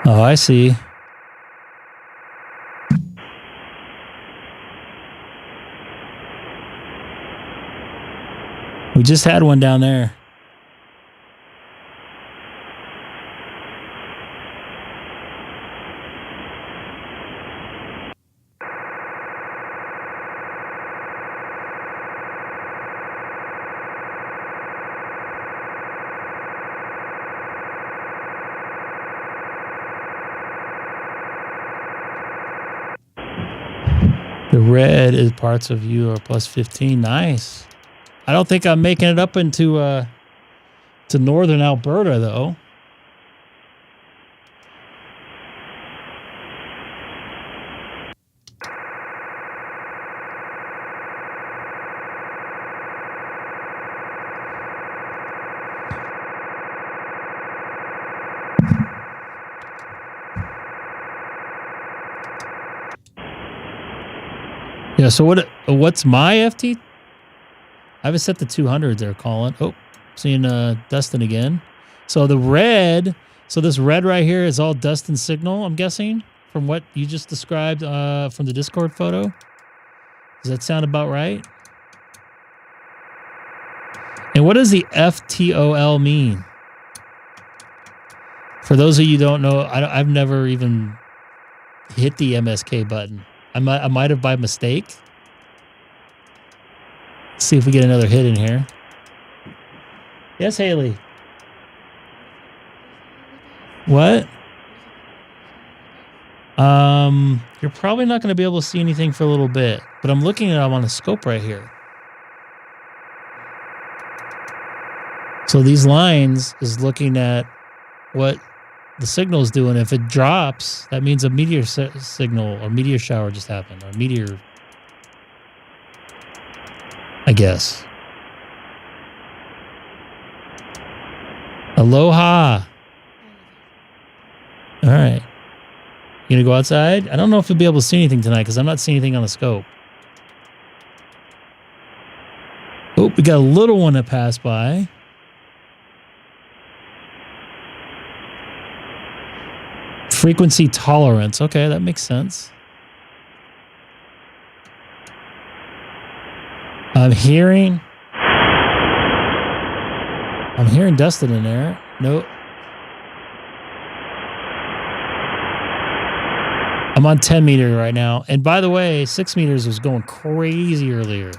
Oh, I see. We just had one down there. The red is parts of you are plus 15. Nice. I don't think I'm making it up into to northern Alberta though. Yeah, so what's my FT? I have it set to 200 there, Colin. Oh, seeing Dustin again. So the red, so this red right here is all Dustin signal, I'm guessing, from what you just described from the Discord photo. Does that sound about right? And what does the FTOL mean? For those of you who don't know, I've never even hit the MSK button. I might have by mistake. Let's see if we get another hit in here. Yes, Haley. What? You're probably not going to be able to see anything for a little bit, but I'm looking at them on a scope right here. So these lines is looking at what the signal is doing. If it drops, that means a meteor signal or meteor shower just happened, or meteor, I guess. Aloha. All right. You gonna go outside? I don't know if you'll be able to see anything tonight because I'm not seeing anything on the scope. Oh, we got a little one that passed by. Frequency tolerance. Okay, that makes sense. I'm hearing Dustin in there. Nope. I'm on 10 meter right now. And by the way, 6 meters was going crazy earlier.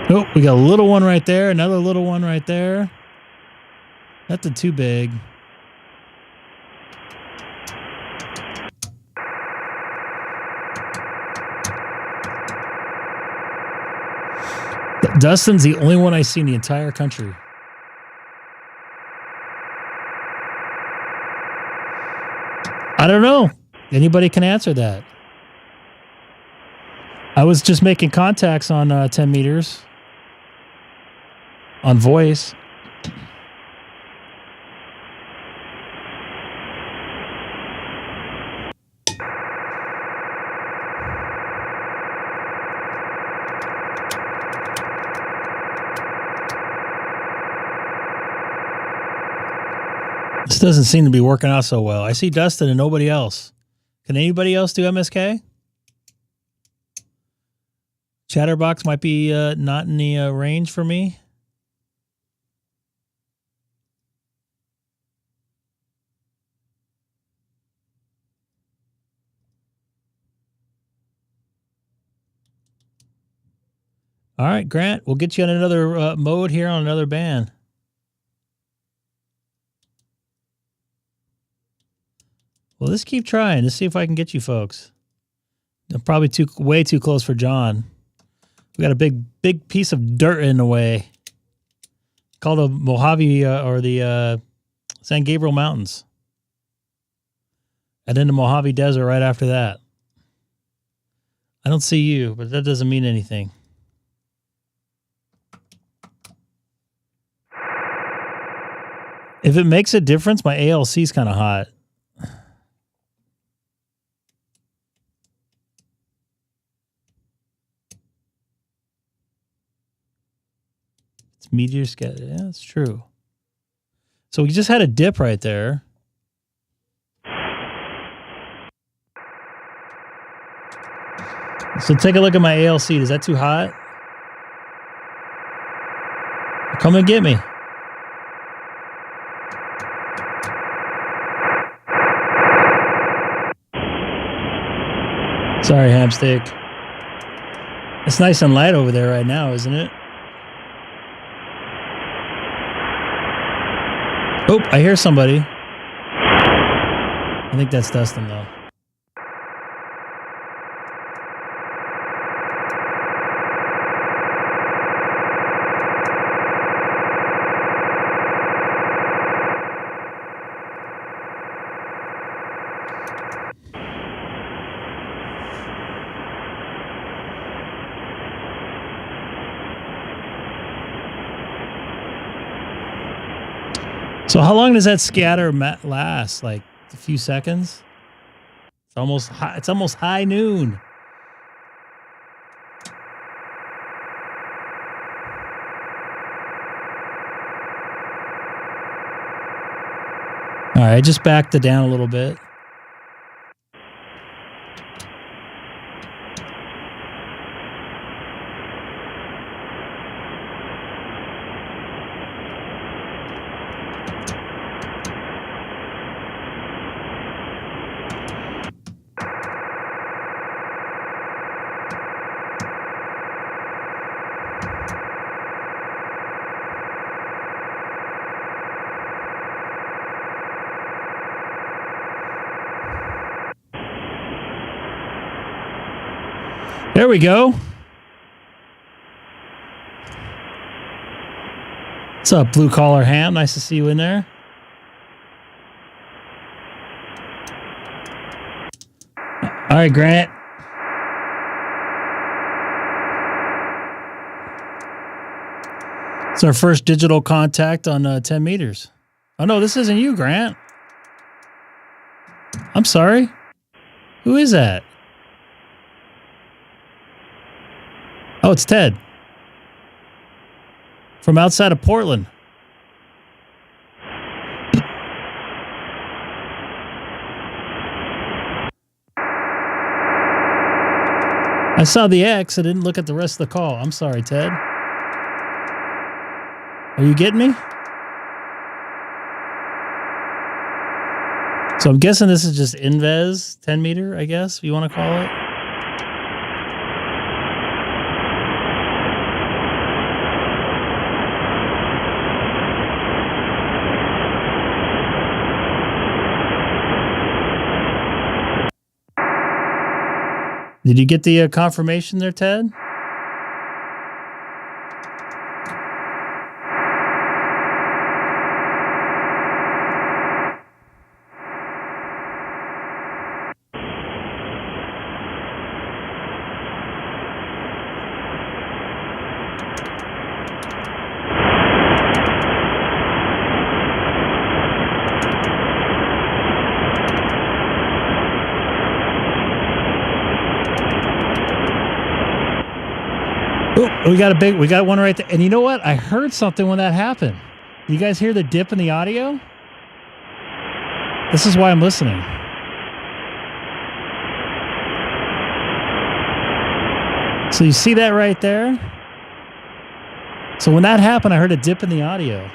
Oh, we got a little one right there. Another little one right there. Nothing too big. Dustin's the only one I see in the entire country. I don't know. Anybody can answer that. I was just making contacts on 10 meters on voice. This doesn't seem to be working out so well. I see Dustin and nobody else. Can anybody else do MSK? Chatterbox might be not in the range for me. All right, Grant, we'll get you on another mode here on another band. Well, let's keep trying. Let's see if I can get you folks. I'm probably way too close for John. We got a big piece of dirt in the way. Called the Mojave or the San Gabriel Mountains. And then the Mojave Desert right after that. I don't see you, but that doesn't mean anything. If it makes a difference, my ALC is kind of hot. It's meteor scatter. Yeah, that's true. So we just had a dip right there. So take a look at my ALC. Is that too hot? Come and get me. Sorry, Hamstick. It's nice and light over there right now, isn't it? Oh, I hear somebody. I think that's Dustin, though. So how long does that scatter last? Like a few seconds? It's almost high noon. All right, I just backed it down a little bit. There we go. What's up, blue collar ham? Nice to see you in there. All right, Grant. It's our first digital contact on 10 meters. Oh, no, this isn't you, Grant. I'm sorry. Who is that? Oh, it's Ted. From outside of Portland. I saw the X. I didn't look at the rest of the call. I'm sorry, Ted. Are you getting me? So I'm guessing this is just Inves 10 meter, I guess, if you want to call it. Did you get the confirmation there, Ted? Oh, we got one right there. And you know what? I heard something when that happened. You guys hear the dip in the audio? This is why I'm listening. So you see that right there? So when that happened, I heard a dip in the audio.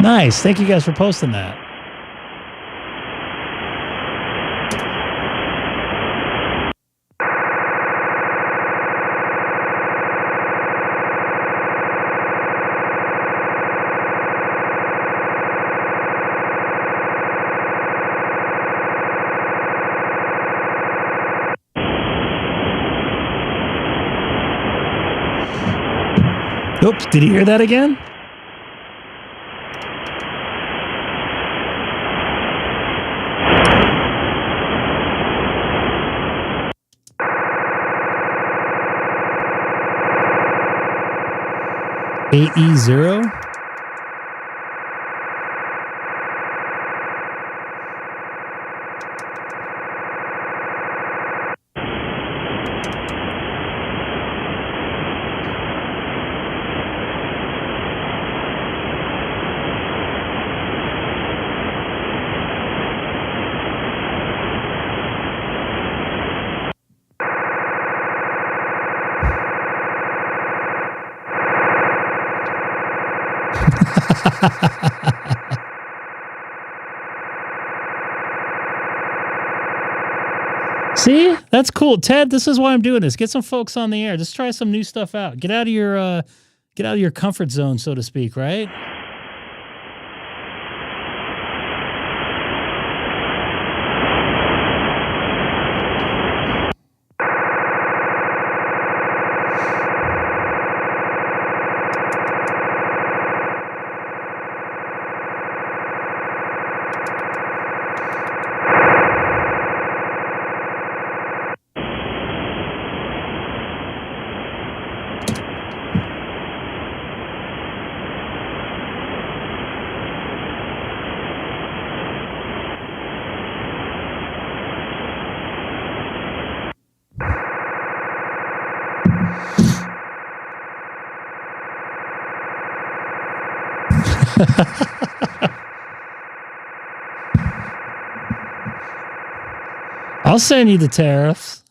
Nice. Thank you guys for posting that. Oops, did you hear that again? AE0? See, that's cool, Ted. This is why I'm doing this. Get some folks on the air. Just try some new stuff out. Get out of your comfort zone, so to speak. Right? I'll send you the tariffs.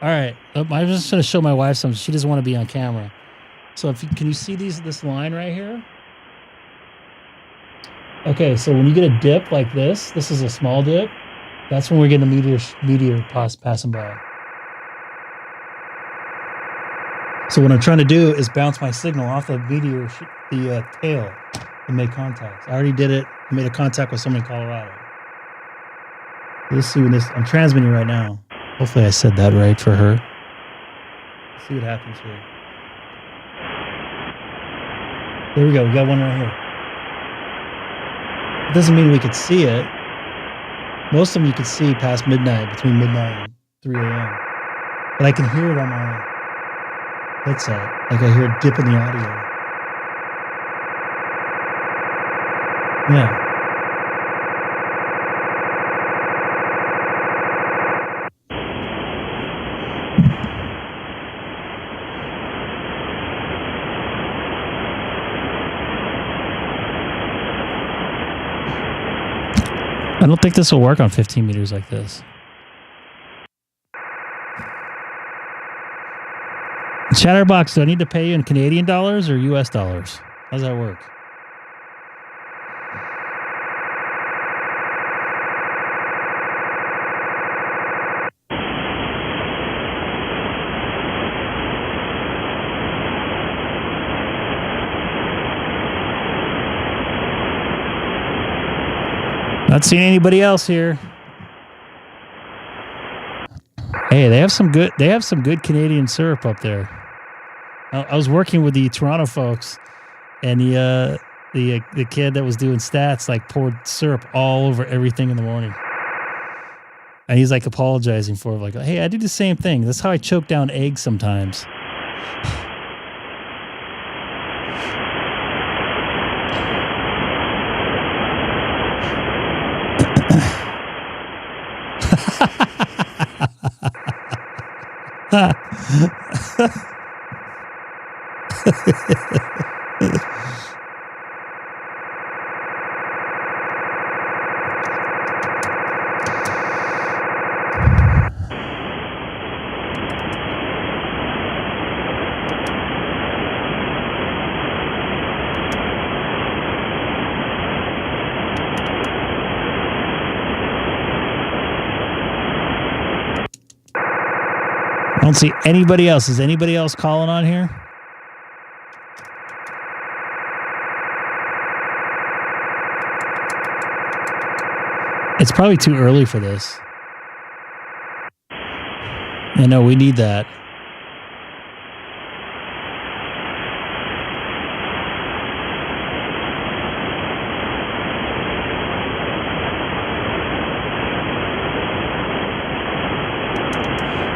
All right. I'm just going to show my wife something. She doesn't want to be on camera. So can you see this line right here? Okay, so when you get a dip like this is a small dip. That's when we're getting a meteor passing by. So what I'm trying to do is bounce my signal off the meteor, the tail, and make contacts. I already did it. I made a contact with someone in Colorado. Let's see when this. I'm transmitting right now. Hopefully I said that right for her. Let's see what happens here. There we go. We got one right here. It doesn't mean we could see it. Most of them you can see past midnight, between midnight and 3 a.m. But I can hear it on my headset. Like I hear a dip in the audio. Yeah. I don't think this will work on 15 meters like this. Chatterbox, do I need to pay you in Canadian dollars or US dollars? How does that work? Not seeing anybody else here. Hey, they have some good Canadian syrup up there. I was working with the Toronto folks, and the kid that was doing stats like poured syrup all over everything in the morning. And he's like apologizing for it, like, hey, I do the same thing. That's how I choke down eggs sometimes. I don't see anybody else. Is anybody else calling on here? It's probably too early for this. I know we need that.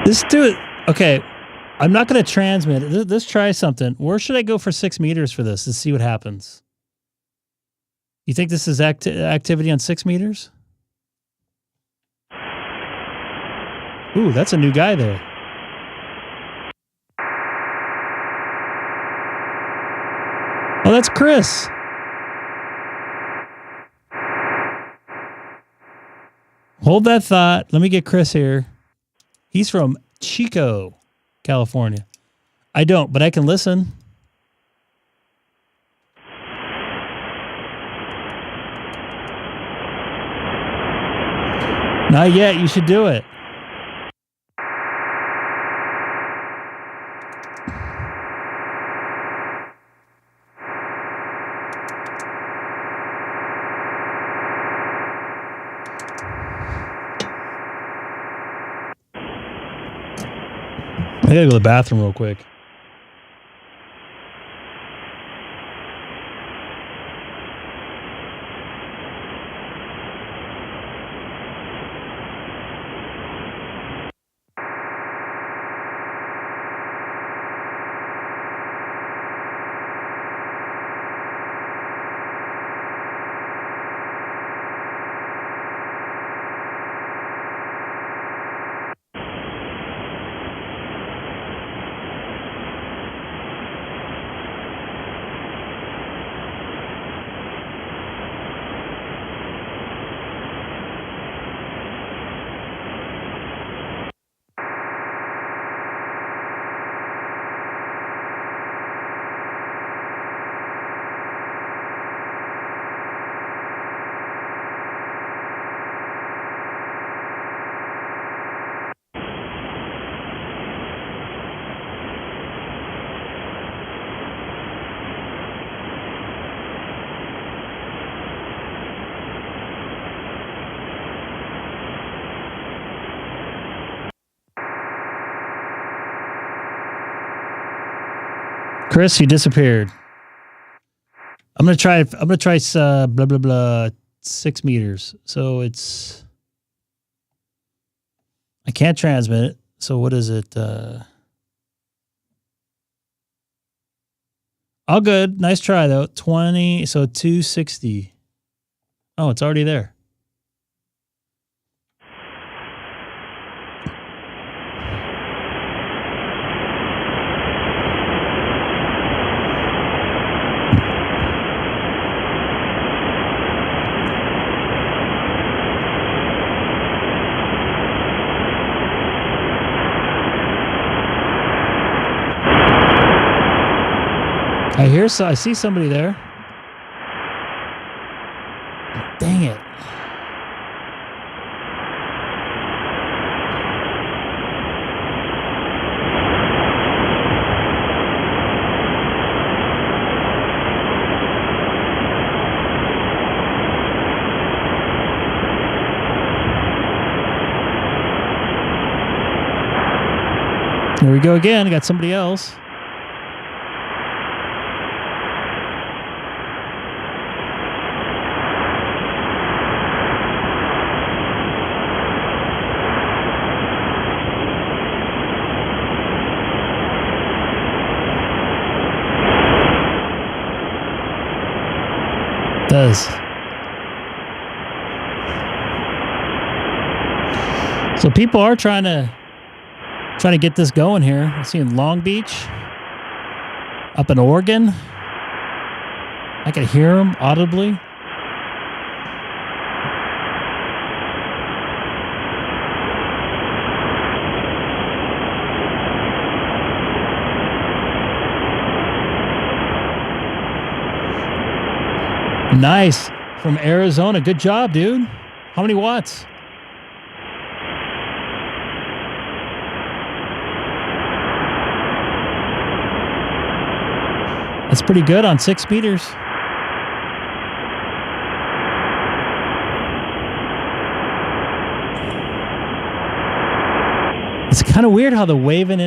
Let's do it. Okay, I'm not going to transmit. Let's try something. Where should I go for 6 meters for this? Let's see what happens. You think this is activity on 6 meters? Ooh, that's a new guy there. Oh, that's Chris. Hold that thought. Let me get Chris here. He's from Chico, California. I don't, but I can listen. Not yet. You should do it. I gotta go to the bathroom real quick. Chris, you disappeared. I'm gonna try blah blah blah 6 meters. So it's I can't transmit it. So what is it? All good. Nice try though. 20. So 260. Oh, it's already there. I see somebody there. Dang it. Here we go again. I got somebody else. Does. So people are trying to get this going here. I'm seeing Long Beach, up in Oregon. I can hear them audibly. Nice. From Arizona. Good job, dude. How many watts? That's pretty good on 6 meters. It's kind of weird how the waving in